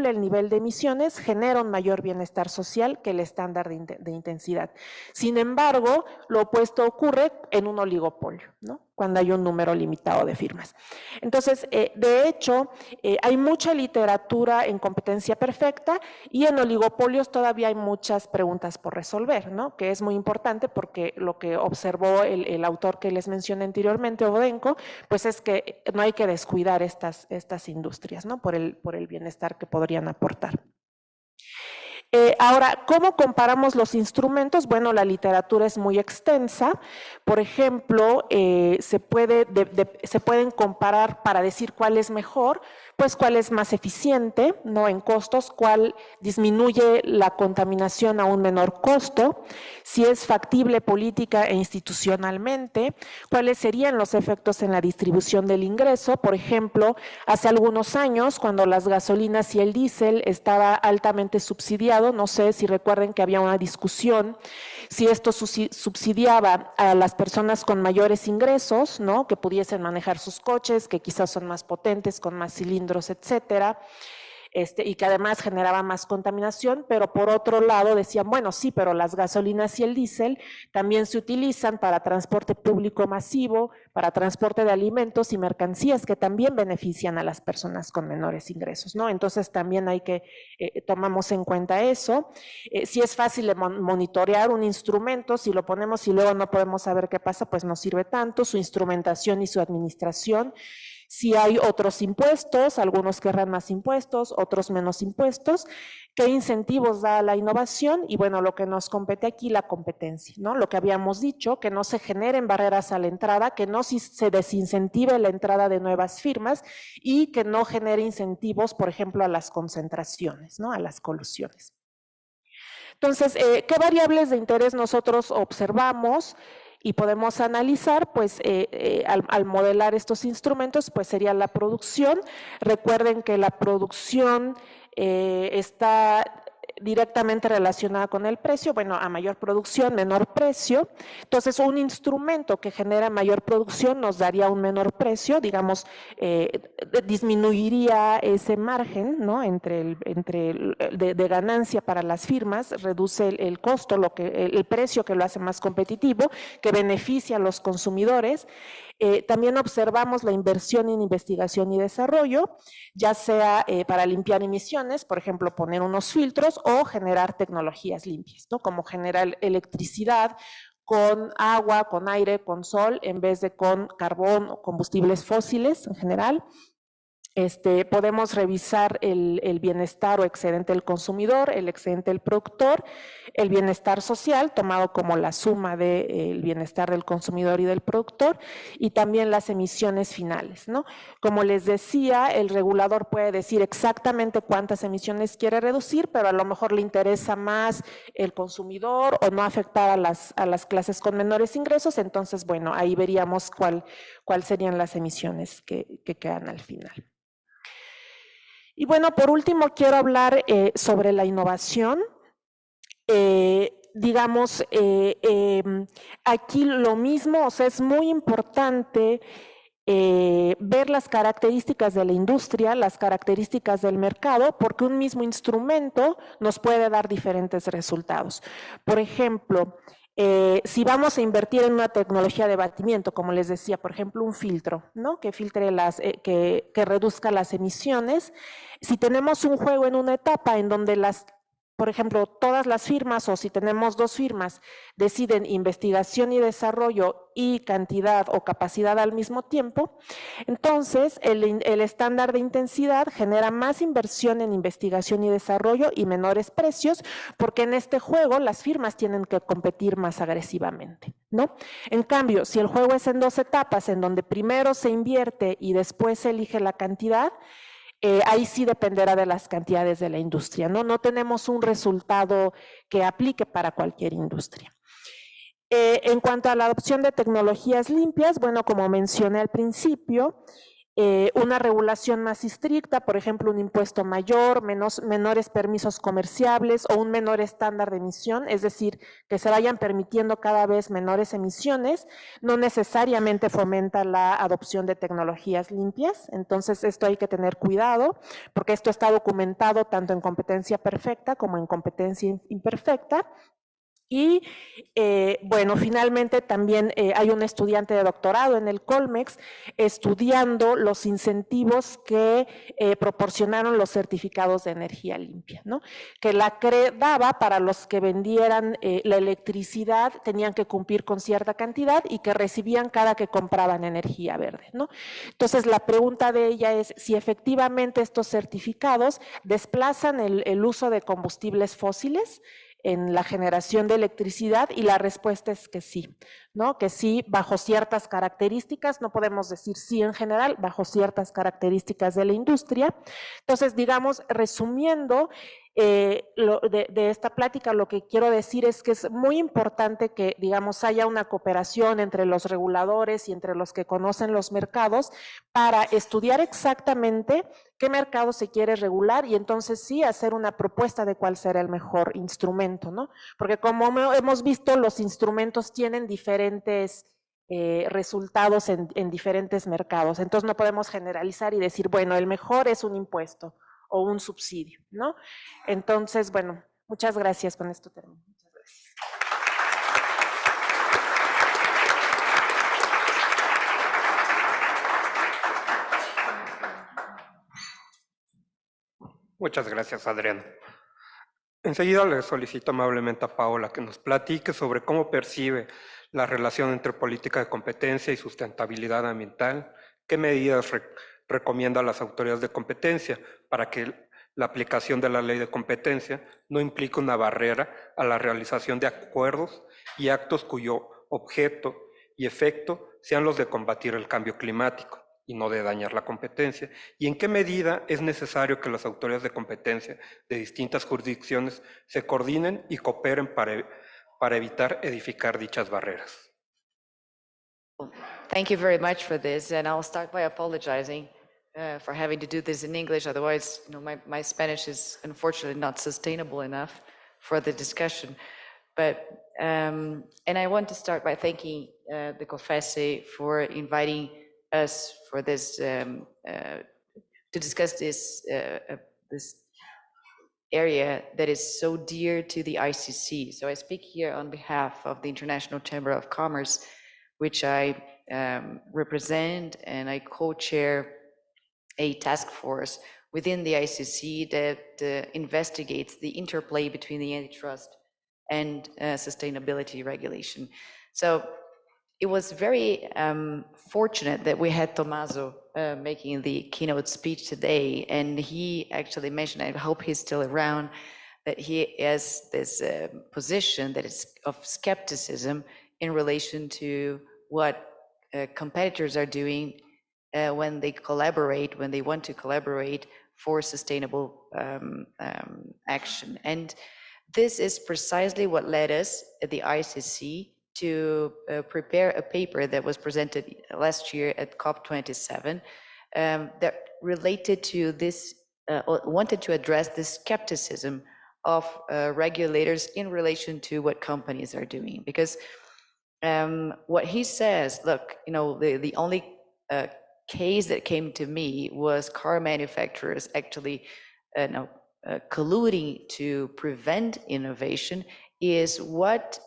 el nivel de emisiones, genera un mayor bienestar social que el estándar de intensidad. Sin embargo, lo opuesto ocurre en un oligopolio, ¿no? Cuando hay un número limitado de firmas. Entonces, de hecho, hay mucha literatura en competencia perfecta y en oligopolios todavía hay muchas preguntas por resolver, ¿no? Que es muy importante porque lo que observó el autor que les mencioné anteriormente, Bodenko, pues es que no hay que descuidar estas industrias, ¿no? Por el bienestar que podrían aportar. Ahora, ¿cómo comparamos los instrumentos? Bueno, la literatura es muy extensa. Por ejemplo, se pueden comparar para decir cuál es mejor. Después, cuál es más eficiente, ¿no? En costos, cuál disminuye la contaminación a un menor costo, si es factible política e institucionalmente, cuáles serían los efectos en la distribución del ingreso. Por ejemplo, hace algunos años, cuando las gasolinas y el diésel estaba altamente subsidiado, no sé si recuerden que había una discusión si esto subsidiaba a las personas con mayores ingresos, ¿no? Que pudiesen manejar sus coches, que quizás son más potentes, con más cilindros, etcétera, y que además generaba más contaminación, pero por otro lado decían, bueno, sí, pero las gasolinas y el diésel también se utilizan para transporte público masivo, para transporte de alimentos y mercancías que también benefician a las personas con menores ingresos, ¿no? Entonces también hay que, tomamos en cuenta eso. Si es fácil de monitorear un instrumento, si lo ponemos y luego no podemos saber qué pasa, pues no sirve tanto, su instrumentación y su administración. Si hay otros impuestos, algunos querrán más impuestos, otros menos impuestos, qué incentivos da la innovación y bueno, lo que nos compete aquí, la competencia, ¿no? Lo que habíamos dicho, que no se generen barreras a la entrada, que no se desincentive la entrada de nuevas firmas y que no genere incentivos, por ejemplo, a las concentraciones, ¿no? A las colusiones. Entonces, ¿qué variables de interés nosotros observamos y podemos analizar? Pues al modelar estos instrumentos, pues sería la producción. Recuerden que la producción está directamente relacionada con el precio, bueno, a mayor producción, menor precio. Entonces, un instrumento que genera mayor producción nos daría un menor precio, digamos, disminuiría ese margen, ¿no? de ganancia para las firmas, reduce el costo, el precio que lo hace más competitivo, que beneficia a los consumidores. También observamos la inversión en investigación y desarrollo, ya sea para limpiar emisiones, por ejemplo, poner unos filtros o generar tecnologías limpias, ¿no? Como generar electricidad con agua, con aire, con sol, en vez de con carbón o combustibles fósiles en general. Podemos revisar el bienestar o excedente del consumidor, el excedente del productor, el bienestar social, tomado como la suma del bienestar del consumidor y del productor, y también las emisiones finales, ¿no? Como les decía, el regulador puede decir exactamente cuántas emisiones quiere reducir, pero a lo mejor le interesa más el consumidor o no afectar a las clases con menores ingresos, entonces, bueno, ahí veríamos cuál serían las emisiones que quedan al final. Y bueno, por último quiero hablar sobre la innovación. Digamos, aquí lo mismo, o sea, es muy importante ver las características de la industria, las características del mercado, porque un mismo instrumento nos puede dar diferentes resultados. Por ejemplo, si vamos a invertir en una tecnología de abatimiento, como les decía, por ejemplo, un filtro, ¿no? Que filtre que reduzca las emisiones. Si tenemos un juego en una etapa en donde por ejemplo, todas las firmas, o si tenemos dos firmas, deciden investigación y desarrollo y cantidad o capacidad al mismo tiempo, entonces el estándar de intensidad genera más inversión en investigación y desarrollo y menores precios, porque en este juego las firmas tienen que competir más agresivamente, ¿no? En cambio, si el juego es en dos etapas, en donde primero se invierte y después se elige la cantidad, ahí sí dependerá de las cantidades de la industria, ¿no? No tenemos un resultado que aplique para cualquier industria. En cuanto a la adopción de tecnologías limpias, bueno, como mencioné al principio, una regulación más estricta, por ejemplo, un impuesto mayor, menores permisos comerciables o un menor estándar de emisión, es decir, que se vayan permitiendo cada vez menores emisiones, no necesariamente fomenta la adopción de tecnologías limpias. Entonces, esto hay que tener cuidado, porque esto está documentado tanto en competencia perfecta como en competencia imperfecta. Y bueno, finalmente también hay un estudiante de doctorado en el Colmex estudiando los incentivos que proporcionaron los certificados de energía limpia, ¿no? Que la CRE daba para los que vendieran la electricidad, tenían que cumplir con cierta cantidad y que recibían cada que compraban energía verde, ¿no? Entonces, la pregunta de ella es si efectivamente estos certificados desplazan el uso de combustibles fósiles en la generación de electricidad, y la respuesta es que sí. ¿no? Que sí, bajo ciertas características, no podemos decir sí en general, bajo ciertas características de la industria. Entonces, digamos, resumiendo de esta plática, lo que quiero decir es que es muy importante que, digamos, haya una cooperación entre los reguladores y entre los que conocen los mercados para estudiar exactamente qué mercado se quiere regular y entonces sí hacer una propuesta de cuál será el mejor instrumento, ¿no? Porque como hemos visto, los instrumentos tienen diferentes resultados en diferentes mercados. Entonces no podemos generalizar y decir, bueno, el mejor es un impuesto o un subsidio, ¿no? Entonces, bueno, muchas gracias, con esto termino. Muchas gracias. Muchas gracias, Adriana. Enseguida le solicito amablemente a Paola que nos platique sobre cómo percibe la relación entre política de competencia y sustentabilidad ambiental, qué medidas recomienda a las autoridades de competencia para que la aplicación de la ley de competencia no implique una barrera a la realización de acuerdos y actos cuyo objeto y efecto sean los de combatir el cambio climático y no de dañar la competencia, y en qué medida es necesario que las autoridades de competencia de distintas jurisdicciones se coordinen y cooperen para evitar edificar dichas barreras. Thank you very much for this, and I'll start by apologizing for having to do this in English. Otherwise, my Spanish is unfortunately not sustainable enough for the discussion. But and I want to start by thanking the COFECE for inviting us for this to discuss this this area that is so dear to the ICC. So I speak here on behalf of the International Chamber of Commerce, which I represent, and I co-chair a task force within the ICC that investigates the interplay between the antitrust and sustainability regulation. So it was very fortunate that we had Tommaso making the keynote speech today, and he actually mentioned, I hope he's still around, that he has this position that is of skepticism in relation to what competitors are doing when they collaborate, when they want to collaborate for sustainable action. And this is precisely what led us at the ICC to prepare a paper that was presented last year at COP27 that related to this, wanted to address the skepticism of regulators in relation to what companies are doing. Because what he says, look, the only case that came to me was car manufacturers actually colluding to prevent innovation, is what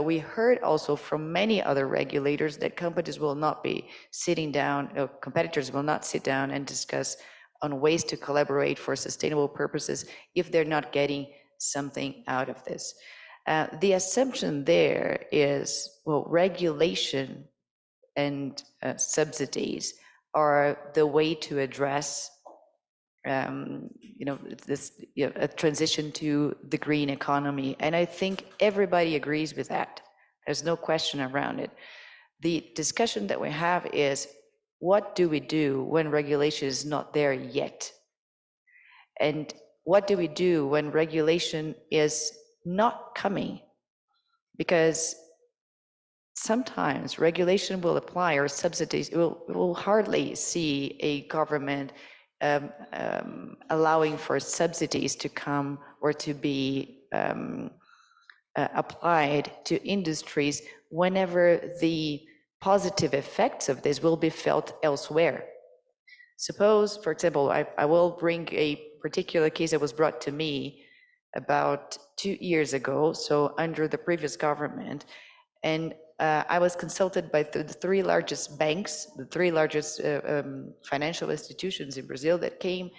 we heard also from many other regulators, that companies will not be sitting down, competitors will not sit down and discuss on ways to collaborate for sustainable purposes if they're not getting something out of this. The assumption there is, well, regulation and subsidies are the way to address a transition to the green economy. And I think everybody agrees with that. There's no question around it. The discussion that we have is, what do we do when regulation is not there yet? And what do we do when regulation is not coming? Because sometimes regulation will apply, or subsidies, we'll hardly see a government allowing for subsidies to come or to be applied to industries whenever the positive effects of this will be felt elsewhere. Suppose, for example, I will bring a particular case that was brought to me about 2 years ago, so under the previous government, and I was consulted by the three largest banks, the three largest financial institutions in Brazil, that came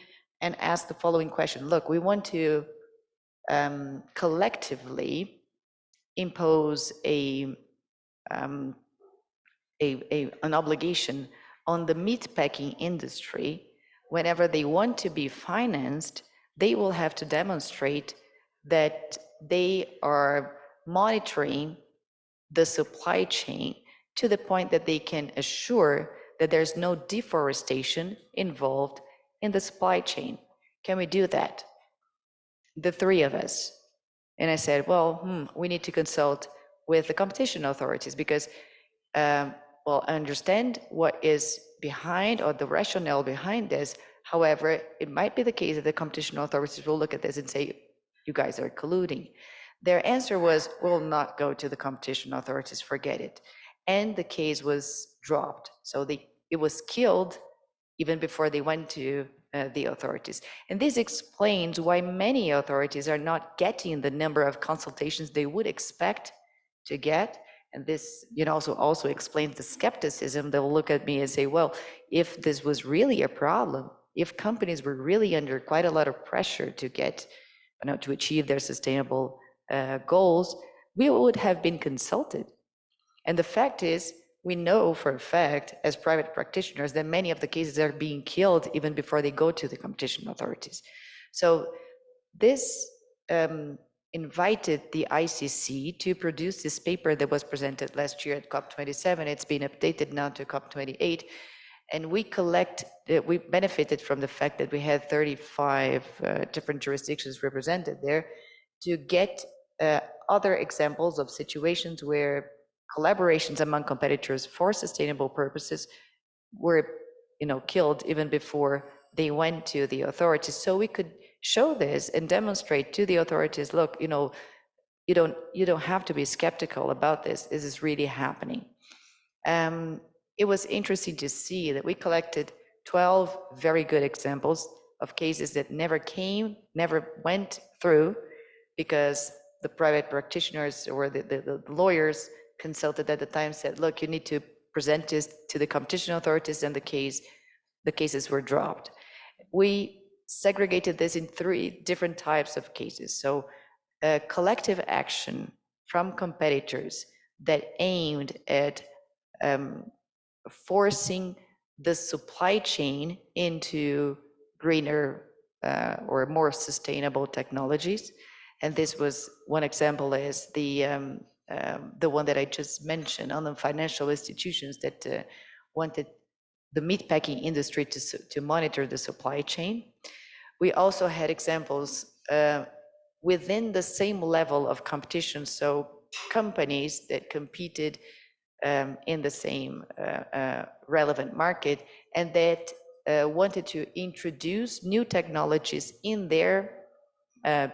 and asked the following question. Look, we want to collectively impose an obligation on the meatpacking industry. Whenever they want to be financed, they will have to demonstrate that they are monitoring the supply chain to the point that they can assure that there's no deforestation involved in the supply chain. Can we do that? The three of us. And I said, well, we need to consult with the competition authorities because, well, I understand what is behind or the rationale behind this. However, it might be the case that the competition authorities will look at this and say, you guys are colluding. Their answer was, we'll not go to the competition authorities, forget it. And the case was dropped. So it was killed even before they went to the authorities. And this explains why many authorities are not getting the number of consultations they would expect to get. And this, also explains the skepticism. They'll look at me and say, well, if this was really a problem, if companies were really under quite a lot of pressure to get, to achieve their sustainable goals, we would have been consulted. And the fact is, we know for a fact, as private practitioners, that many of the cases are being killed even before they go to the competition authorities. So this invited the ICC to produce this paper that was presented last year at COP27. It's been updated now to COP28. And we benefited from the fact that we had 35 different jurisdictions represented there to get other examples of situations where collaborations among competitors for sustainable purposes were, killed even before they went to the authorities. So we could show this and demonstrate to the authorities, look, you don't have to be skeptical about this. This is really happening. It was interesting to see that we collected 12 very good examples of cases that never went through because the private practitioners or the lawyers consulted at the time said, look, you need to present this to the competition authorities, and the cases were dropped. We segregated this in 3 different types of cases. So collective action from competitors that aimed at forcing the supply chain into greener or more sustainable technologies. And this was one example is the one that I just mentioned on the financial institutions that wanted the meatpacking industry to monitor the supply chain. We also had examples within the same level of competition, so companies that competed in the same relevant market and that wanted to introduce new technologies in their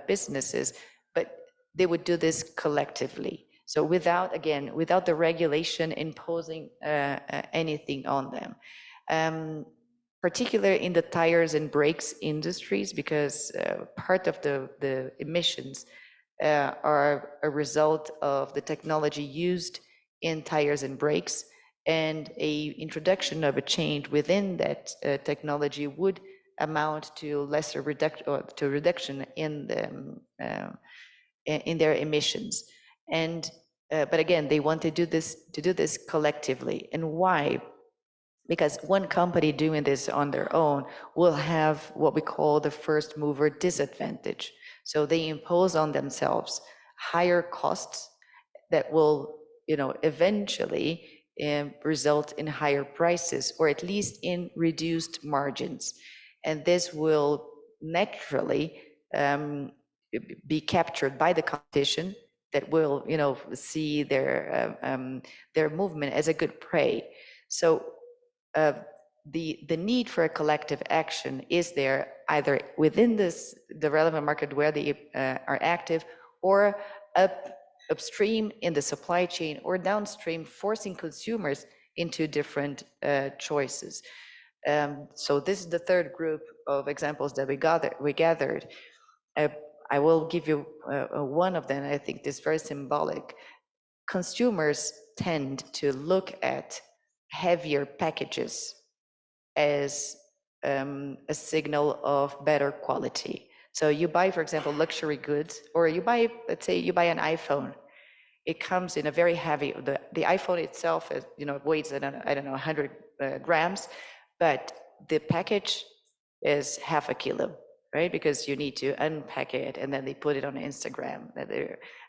businesses, but they would do this collectively. So without the regulation imposing anything on them. Particularly in the tires and brakes industries, because part of the emissions are a result of the technology used in tires and brakes, and a introduction of a change within that technology would amount to lesser reduction in their emissions. And but again, they want to do this collectively. And why? Because one company doing this on their own will have what we call the first mover disadvantage. So they impose on themselves higher costs that will, eventually result in higher prices, or at least in reduced margins. And this will naturally be captured by the competition that will, see their movement as a good prey. So the need for a collective action is there either within the relevant market where they are active, or upstream in the supply chain, or downstream, forcing consumers into different choices. So this is the third group of examples that we gathered. I will give you one of them. I think this is very symbolic. Consumers tend to look at heavier packages as a signal of better quality. So you buy, for example, luxury goods, or let's say you buy an iPhone. It comes in a very heavy, the iPhone itself is, weighs, I don't know, 100 grams, but the package is half a kilo, right? Because you need to unpack it, and then they put it on Instagram.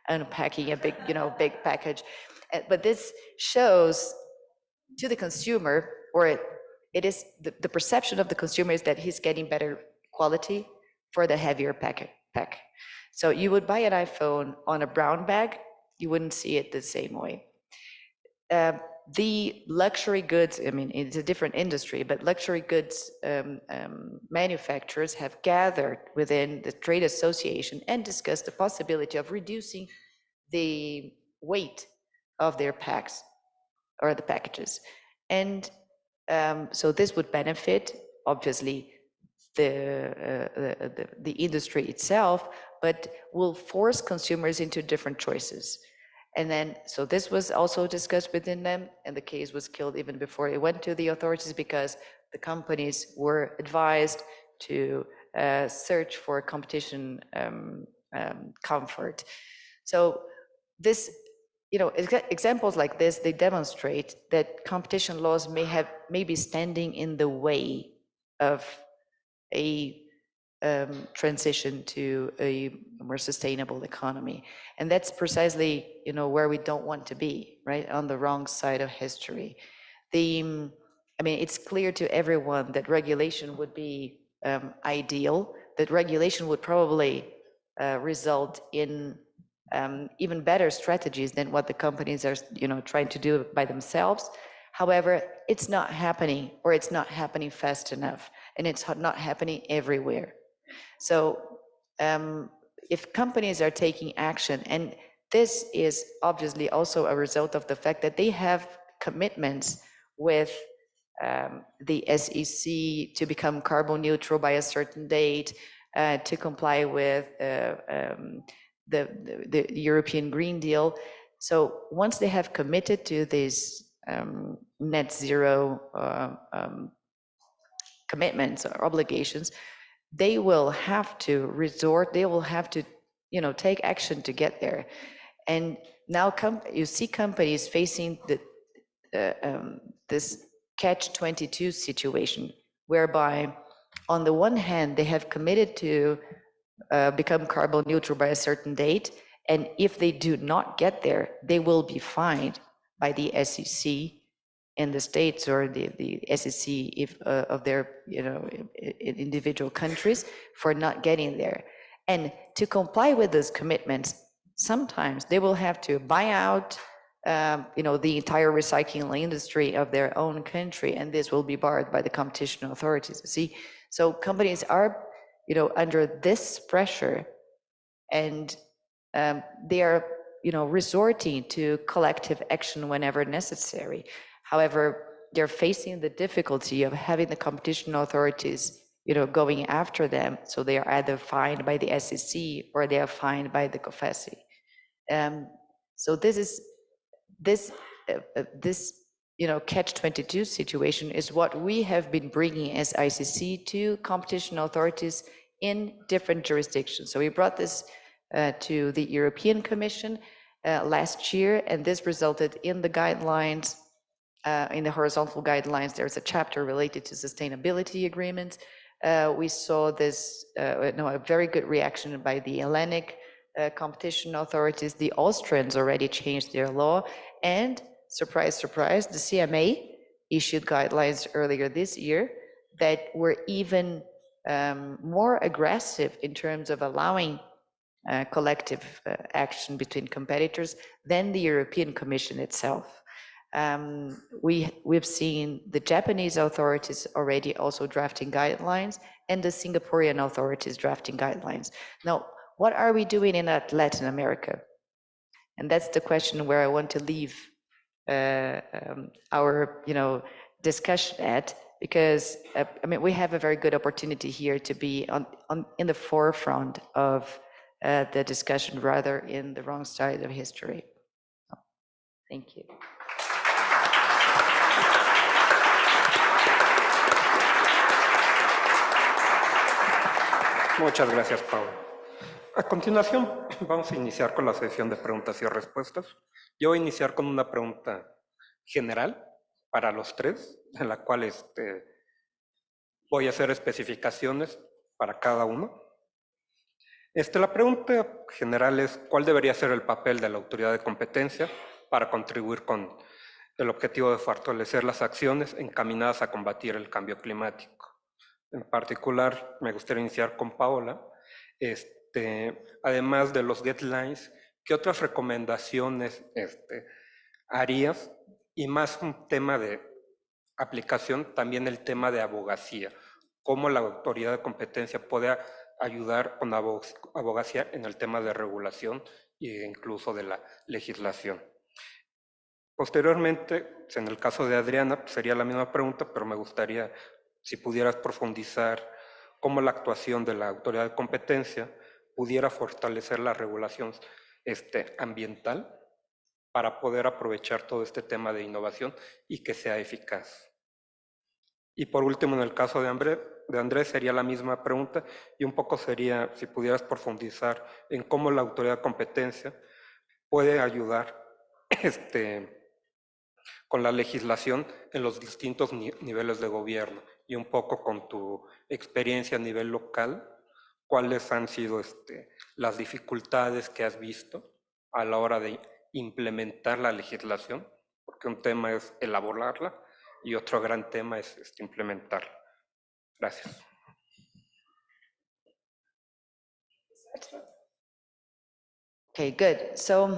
unpacking a big, big package. But this shows to the consumer, or it is the perception of the consumer is that he's getting better quality for the heavier pack. So you would buy an iPhone on a brown bag, you wouldn't see it the same way. The luxury goods, I mean, it's a different industry, but luxury goods manufacturers have gathered within the trade association and discussed the possibility of reducing the weight of their packs or the packages. And so this would benefit, obviously, the industry itself, but will force consumers into different choices. And then, so this was also discussed within them, and the case was killed even before it went to the authorities because the companies were advised to search for competition comfort. So this, examples like this, they demonstrate that competition laws may be standing in the way of a transition to a more sustainable economy. And that's precisely, where we don't want to be, right? On the wrong side of history. It's clear to everyone that regulation would be ideal, that regulation would probably result in even better strategies than what the companies are, trying to do by themselves. However, it's not happening, or it's not happening fast enough, and it's not happening everywhere. So if companies are taking action, and this is obviously also a result of the fact that they have commitments with the SEC to become carbon neutral by a certain date, to comply with the European Green Deal. So once they have committed to these net zero commitments or obligations, they will have to take action to get there. And now you see companies facing this catch-22 situation, whereby on the one hand, they have committed to become carbon neutral by a certain date, and if they do not get there, they will be fined by the SEC in the States, or the SEC of their individual countries, for not getting there. And to comply with those commitments, sometimes they will have to buy out the entire recycling industry of their own country, and this will be barred by the competition authorities. See, so companies are under this pressure, and they are resorting to collective action whenever necessary. However, they're facing the difficulty of having the competition authorities going after them, so they are either fined by the SEC or they are fined by the COFECE. So this catch-22 situation is what we have been bringing as ICC to competition authorities in different jurisdictions. So we brought this to the European Commission last year, and this resulted in the guidelines, in the horizontal guidelines. There's a chapter related to sustainability agreements. We saw this, a very good reaction by the Hellenic competition authorities. The Austrians already changed their law, and surprise, surprise, the CMA issued guidelines earlier this year that were even more aggressive in terms of allowing collective action between competitors than the European Commission itself. We've seen the Japanese authorities already also drafting guidelines, and the Singaporean authorities drafting guidelines. Now, what are we doing in Latin America? And that's the question where I want to leave our discussion at, because we have a very good opportunity here to be in the forefront of the discussion, rather in the wrong side of history. Thank you. Muchas gracias, Paula. A continuación, vamos a iniciar con la sesión de preguntas y respuestas. Yo voy a iniciar con una pregunta general para los tres, en la cual voy a hacer especificaciones para cada uno. La pregunta general es, ¿cuál debería ser el papel de la autoridad de competencia para contribuir con el objetivo de fortalecer las acciones encaminadas a combatir el cambio climático? En particular, me gustaría iniciar con Paola. Además de los guidelines, ¿qué otras recomendaciones harías? Y más un tema de aplicación, también el tema de abogacía. ¿Cómo la autoridad de competencia puede ayudar con abogacía en el tema de regulación e incluso de la legislación? Posteriormente, en el caso de Adriana, sería la misma pregunta, pero me gustaría si pudieras profundizar cómo la actuación de la autoridad de competencia pudiera fortalecer la regulación ambiental para poder aprovechar todo este tema de innovación y que sea eficaz. Y por último, en el caso de Andrés, sería la misma pregunta y un poco sería si pudieras profundizar en cómo la autoridad de competencia puede ayudar con la legislación en los distintos niveles de gobierno y un poco con tu experiencia a nivel local, cuáles han sido las dificultades que has visto a la hora de implementar la legislación, porque un tema es elaborarla y otro gran tema es implementarla. Gracias. Okay, good. So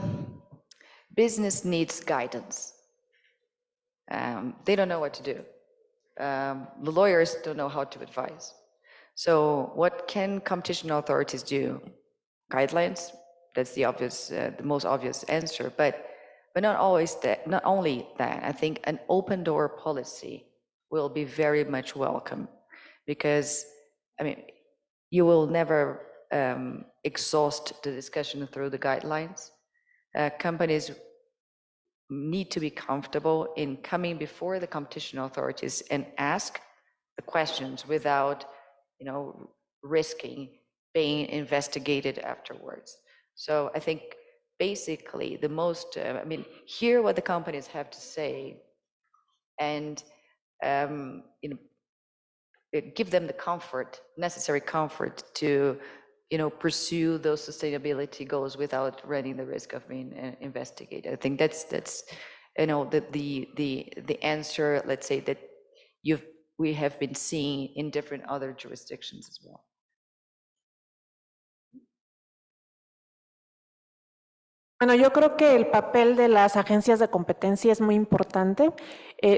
business needs guidance. They don't know what to do. The lawyers don't know how to advise. So what can competition authorities do? Guidelines, that's the obvious, the most obvious answer, but not always that, not only that, I think an open door policy will be very much welcome because, I mean, you will never exhaust the discussion through the guidelines. Companies need to be comfortable in coming before the competition authorities and ask the questions without, risking being investigated afterwards. So I think basically the most, hear what the companies have to say and, give them the comfort, necessary comfort to, pursue those sustainability goals without running the risk of being investigated. I think that's the answer, let's say, that we have been seeing in different other jurisdictions as well. Bueno, yo creo que el papel de las agencias de competencia es muy importante,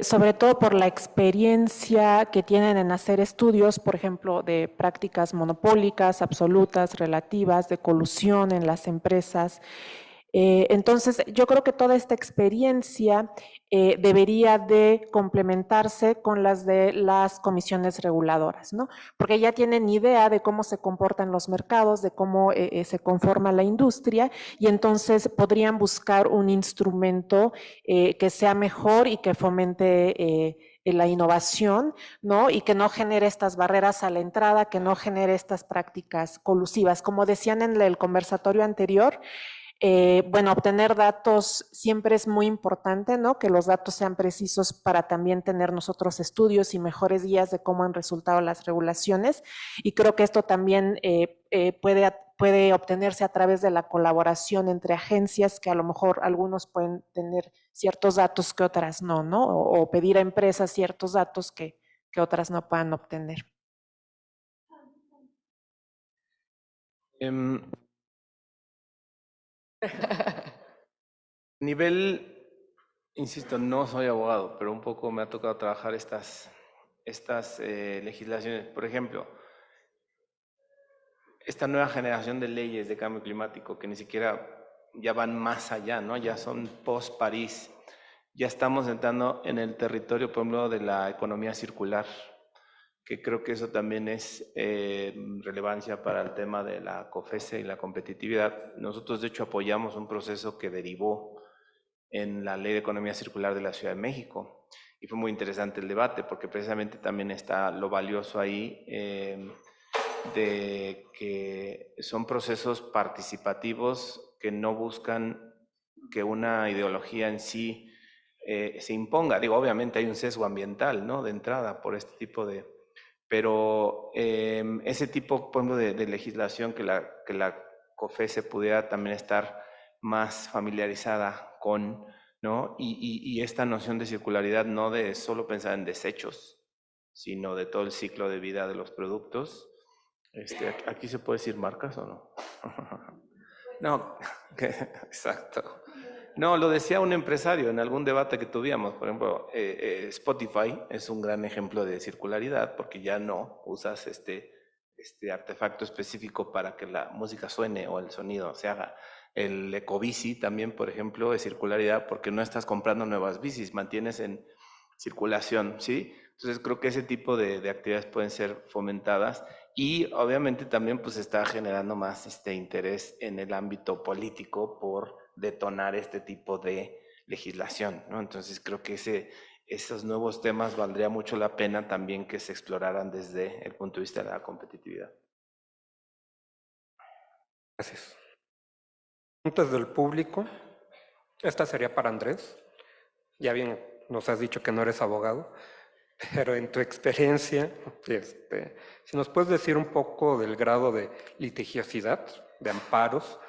sobre todo por la experiencia que tienen en hacer estudios, por ejemplo, de prácticas monopólicas, absolutas, relativas, de colusión en las empresas. Entonces, yo creo que toda esta experiencia debería de complementarse con las de las comisiones reguladoras, ¿no? Porque ya tienen idea de cómo se comportan los mercados, de cómo se conforma la industria y entonces podrían buscar un instrumento que sea mejor y que fomente la innovación, ¿no? Y que no genere estas barreras a la entrada, que no genere estas prácticas colusivas. Como decían en el conversatorio anterior, bueno, obtener datos siempre es muy importante, ¿no? Que los datos sean precisos para también tener nosotros estudios y mejores guías de cómo han resultado las regulaciones. Y creo que esto también puede obtenerse a través de la colaboración entre agencias, que a lo mejor algunos pueden tener ciertos datos que otras no, ¿no? O pedir a empresas ciertos datos que otras no puedan obtener. Nivel, insisto, no soy abogado, pero un poco me ha tocado trabajar estas legislaciones. Por ejemplo, esta nueva generación de leyes de cambio climático que ni siquiera ya van más allá, ¿no? Ya son post-París. Ya estamos entrando en el territorio, por ejemplo, de la economía circular, que creo que eso también es relevancia para el tema de la COFECE y la competitividad. Nosotros, de hecho, apoyamos un proceso que derivó en la Ley de Economía Circular de la Ciudad de México. Y fue muy interesante el debate, porque precisamente también está lo valioso ahí de que son procesos participativos que no buscan que una ideología en sí se imponga. Digo, obviamente hay un sesgo ambiental, ¿no? De entrada por este tipo de pero ese tipo, por ejemplo, de legislación que la COFESE pudiera también estar más familiarizada con, ¿no? Y esta noción de circularidad no de solo pensar en desechos, sino de todo el ciclo de vida de los productos. ¿Aquí se puede decir marcas o no? No, exacto. No, lo decía un empresario en algún debate que tuvimos. Por ejemplo, Spotify es un gran ejemplo de circularidad porque ya no usas este artefacto específico para que la música suene o el sonido se haga. El ecobici también, por ejemplo, es circularidad porque no estás comprando nuevas bicis, mantienes en circulación, ¿sí? Entonces creo que ese tipo de actividades pueden ser fomentadas y obviamente también pues está generando más interés en el ámbito político por detonar este tipo de legislación, ¿no? Entonces creo que esos nuevos temas valdría mucho la pena también que se exploraran desde el punto de vista de la competitividad. Gracias. Preguntas del público. Esta sería para Andrés. Ya bien nos has dicho que no eres abogado, pero en tu experiencia, si nos puedes decir un poco del grado de litigiosidad, de amparos,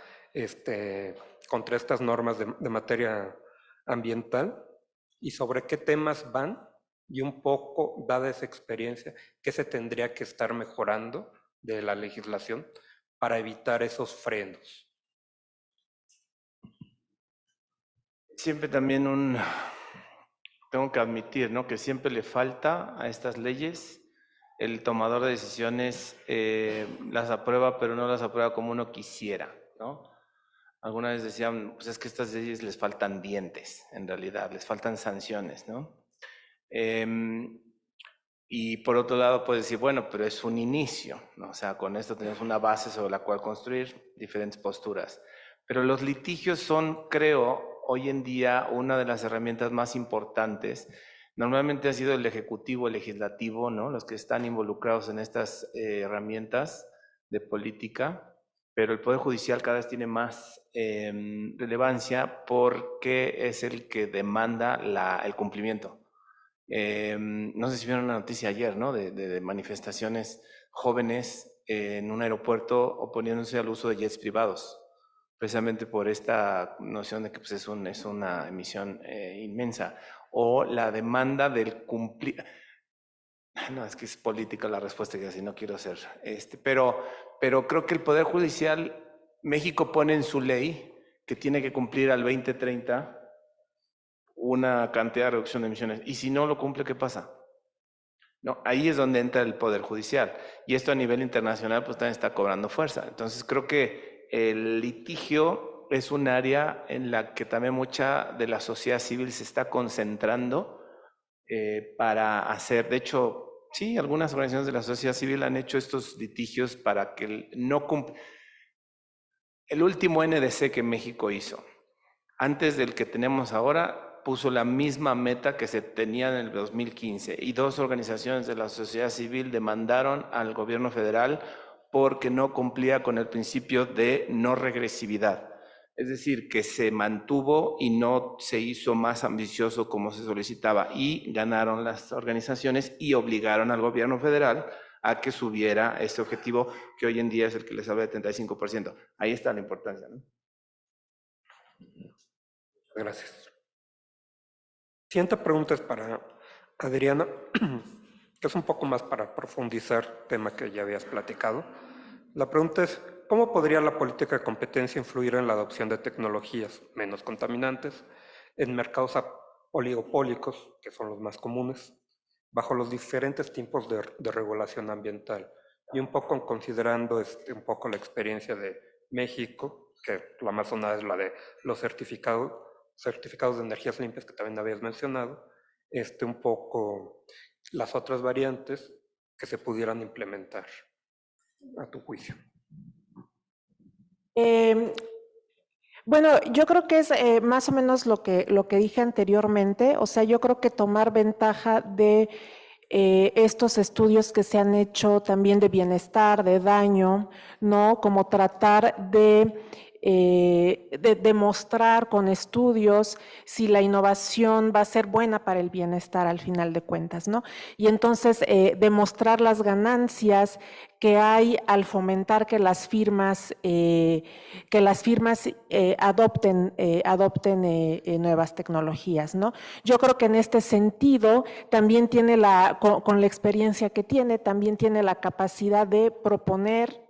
contra estas normas de materia ambiental y sobre qué temas van y un poco, dada esa experiencia, qué se tendría que estar mejorando de la legislación para evitar esos frenos. Siempre también tengo que admitir, ¿no? Que siempre le falta a estas leyes, el tomador de decisiones las aprueba, pero no las aprueba como uno quisiera, ¿no? Alguna vez decían, pues es que a estas leyes les faltan dientes, en realidad, les faltan sanciones, ¿no? Y por otro lado puedes decir, bueno, pero es un inicio, ¿no? O sea, con esto tenemos una base sobre la cual construir diferentes posturas. Pero los litigios son, creo, hoy en día una de las herramientas más importantes. Normalmente ha sido el ejecutivo, el legislativo, ¿no? Los que están involucrados en estas herramientas de política, pero el Poder Judicial cada vez tiene más relevancia porque es el que demanda el cumplimiento. No sé si vieron una noticia ayer, ¿no? De manifestaciones jóvenes en un aeropuerto oponiéndose al uso de jets privados, precisamente por esta noción de que pues, es una emisión inmensa. O la demanda del cumplir. No, es que es política la respuesta que así no quiero hacer. Pero creo que el Poder Judicial, México pone en su ley que tiene que cumplir al 2030 una cantidad de reducción de emisiones. Y si no lo cumple, ¿qué pasa? No, ahí es donde entra el Poder Judicial. Y esto a nivel internacional pues también está cobrando fuerza. Entonces creo que el litigio es un área en la que también mucha de la sociedad civil se está concentrando para hacer, de hecho, sí, algunas organizaciones de la sociedad civil han hecho estos litigios para que no cumpla. El último NDC que México hizo, antes del que tenemos ahora, puso la misma meta que se tenía en el 2015 y dos organizaciones de la sociedad civil demandaron al gobierno federal porque no cumplía con el principio de no regresividad. Es decir, que se mantuvo y no se hizo más ambicioso como se solicitaba y ganaron las organizaciones y obligaron al gobierno federal a que subiera este objetivo que hoy en día es el que les habla de 35%. Ahí está la importancia, ¿no? Gracias. Siguiente pregunta es para Adriana, que es un poco más para profundizar tema que ya habías platicado. La pregunta es, ¿cómo podría la política de competencia influir en la adopción de tecnologías menos contaminantes en mercados oligopólicos, que son los más comunes, bajo los diferentes tipos de regulación ambiental? Y un poco considerando un poco la experiencia de México, que la más sonada es la de los certificados de energías limpias que también habías mencionado, un poco las otras variantes que se pudieran implementar a tu juicio. Bueno, yo creo que es más o menos lo que dije anteriormente. O sea, yo creo que tomar ventaja de estos estudios que se han hecho también de bienestar, de daño, ¿no? Como tratar de de demostrar con estudios si la innovación va a ser buena para el bienestar al final de cuentas, ¿no? Y entonces demostrar las ganancias que hay al fomentar que las firmas adopten nuevas tecnologías, ¿no? Yo creo que en este sentido también tiene con la experiencia que tiene, también tiene la capacidad de proponer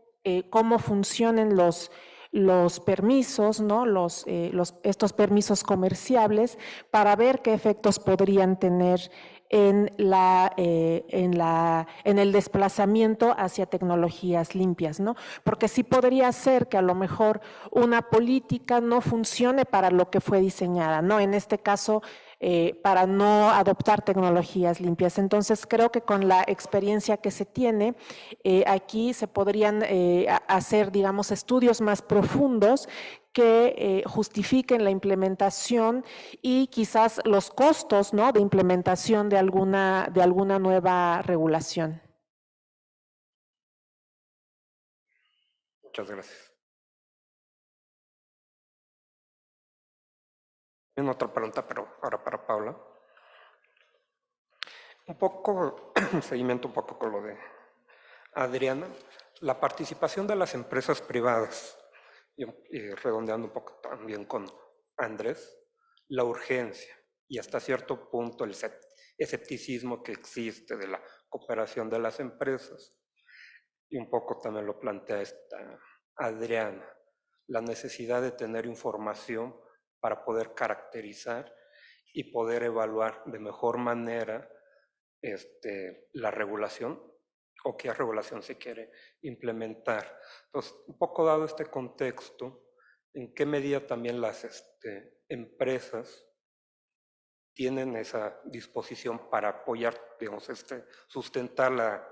cómo funcionen los permisos, ¿no? Estos permisos comerciables para ver qué efectos podrían tener en el desplazamiento hacia tecnologías limpias, ¿no? Porque sí podría ser que a lo mejor una política no funcione para lo que fue diseñada, ¿no? En este caso, para no adoptar tecnologías limpias. Entonces, creo que con la experiencia que se tiene, aquí se podrían hacer, digamos, estudios más profundos que justifiquen la implementación y quizás los costos, ¿no?, de implementación de alguna nueva regulación. Muchas gracias. Tengo otra pregunta, pero ahora para Paula. Un poco, seguimiento un poco con lo de Adriana, la participación de las empresas privadas, y redondeando un poco también con Andrés, la urgencia y hasta cierto punto el escepticismo que existe de la cooperación de las empresas. Y un poco también lo plantea esta Adriana, la necesidad de tener información para poder caracterizar y poder evaluar de mejor manera la regulación o qué regulación se quiere implementar. Entonces, un poco dado este contexto, ¿en qué medida también las empresas tienen esa disposición para apoyar, digamos, sustentar la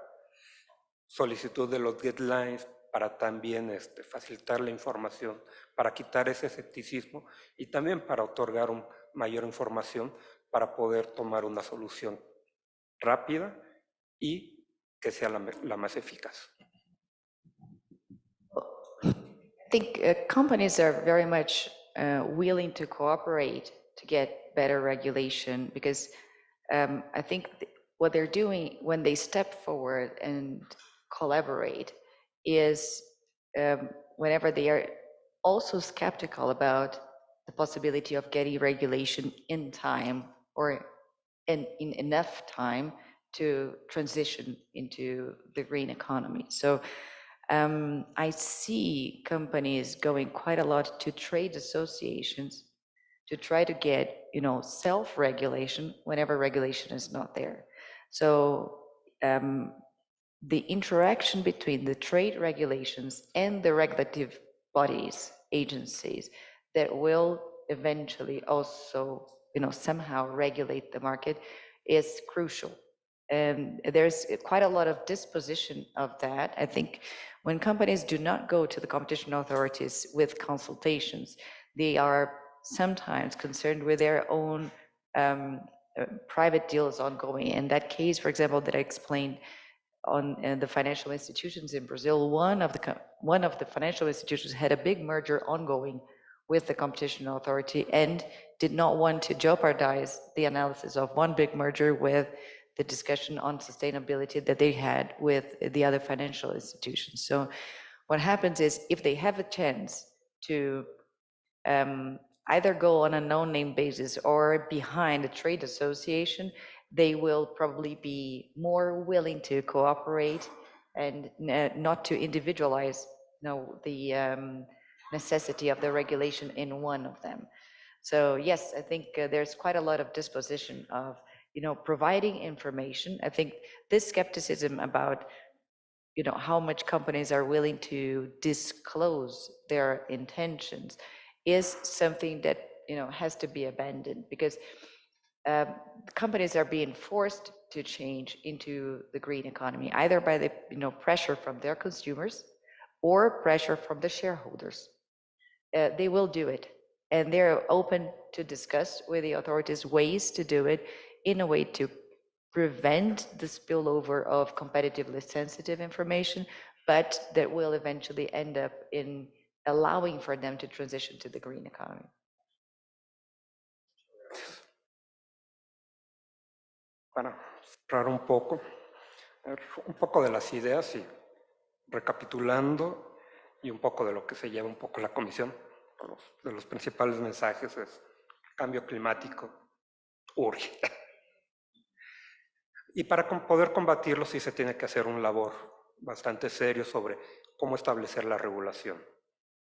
solicitud de los guidelines, para también facilitar la información, para quitar ese escepticismo y también para otorgar mayor información para poder tomar una solución rápida y que sea la más eficaz? I think companies are very much willing to cooperate to get better regulation because I think what they're doing when they step forward and collaborate is whenever they are also skeptical about the possibility of getting regulation in time or in enough time to transition into the green economy. So I see companies going quite a lot to trade associations to try to get, self-regulation whenever regulation is not there. So the interaction between the trade regulations and the regulative bodies, agencies that will eventually also, somehow regulate the market is crucial. And there's quite a lot of disposition of that. I think when companies do not go to the competition authorities with consultations, they are sometimes concerned with their own private deals ongoing. In that case, for example, that I explained on the financial institutions in Brazil, one of the financial institutions had a big merger ongoing with the competition authority and did not want to jeopardize the analysis of one big merger with the discussion on sustainability that they had with the other financial institutions. So what happens is if they have a chance to either go on a no-name basis or behind a trade association, they will probably be more willing to cooperate and not to individualize the necessity of the regulation in one of them. So yes, I think there's quite a lot of disposition of providing information. I think this skepticism about how much companies are willing to disclose their intentions is something that has to be abandoned because companies are being forced to change into the green economy either by the pressure from their consumers or pressure from the shareholders. They will do it, and they're open to discuss with the authorities ways to do it in a way to prevent the spillover of competitively sensitive information, but that will eventually end up in allowing for them to transition to the green economy. Para cerrar un poco de las ideas y recapitulando y un poco de lo que se lleva un poco la comisión, de los principales mensajes es el cambio climático urge. Y para poder combatirlo sí se tiene que hacer un labor bastante serio sobre cómo establecer la regulación.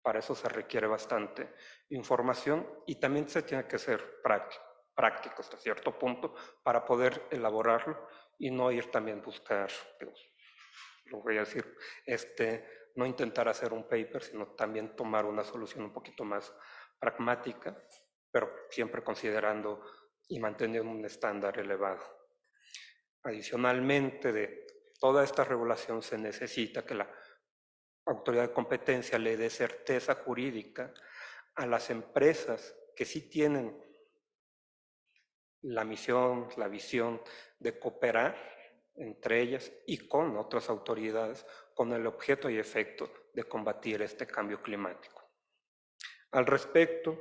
Para eso se requiere bastante información y también se tiene que ser práctico hasta cierto punto para poder elaborarlo y no ir también a buscar, lo voy a decir, no intentar hacer un paper, sino también tomar una solución un poquito más pragmática, pero siempre considerando y manteniendo un estándar elevado. Adicionalmente, de toda esta regulación se necesita que la autoridad de competencia le dé certeza jurídica a las empresas que sí tienen la misión, la visión de cooperar entre ellas y con otras autoridades con el objeto y efecto de combatir este cambio climático. Al respecto,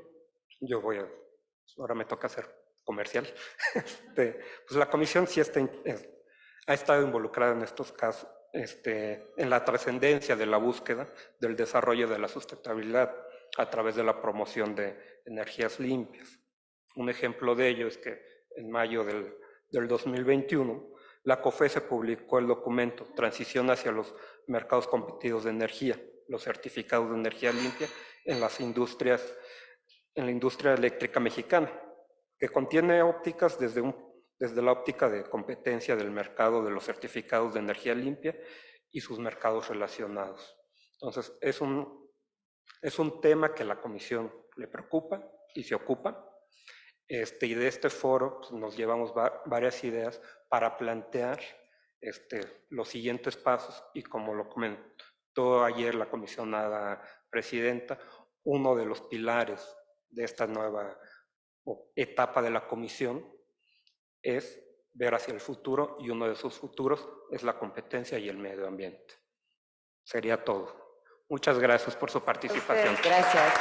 ahora me toca hacer comercial, pues la comisión sí ha estado involucrada en estos casos, en la trascendencia de la búsqueda del desarrollo de la sustentabilidad a través de la promoción de energías limpias. Un ejemplo de ello es que en mayo del 2021, la COFESE publicó el documento Transición hacia los mercados competitivos de energía, los certificados de energía limpia en la industria eléctrica mexicana, que contiene ópticas desde la óptica de competencia del mercado de los certificados de energía limpia y sus mercados relacionados. Entonces, es un tema que la Comisión le preocupa y se ocupa. Y de este foro pues, nos llevamos varias ideas para plantear los siguientes pasos y como lo comentó ayer la comisionada presidenta, uno de los pilares de esta nueva etapa de la comisión es ver hacia el futuro y uno de sus futuros es la competencia y el medio ambiente. Sería todo. Muchas gracias por su participación. Gracias.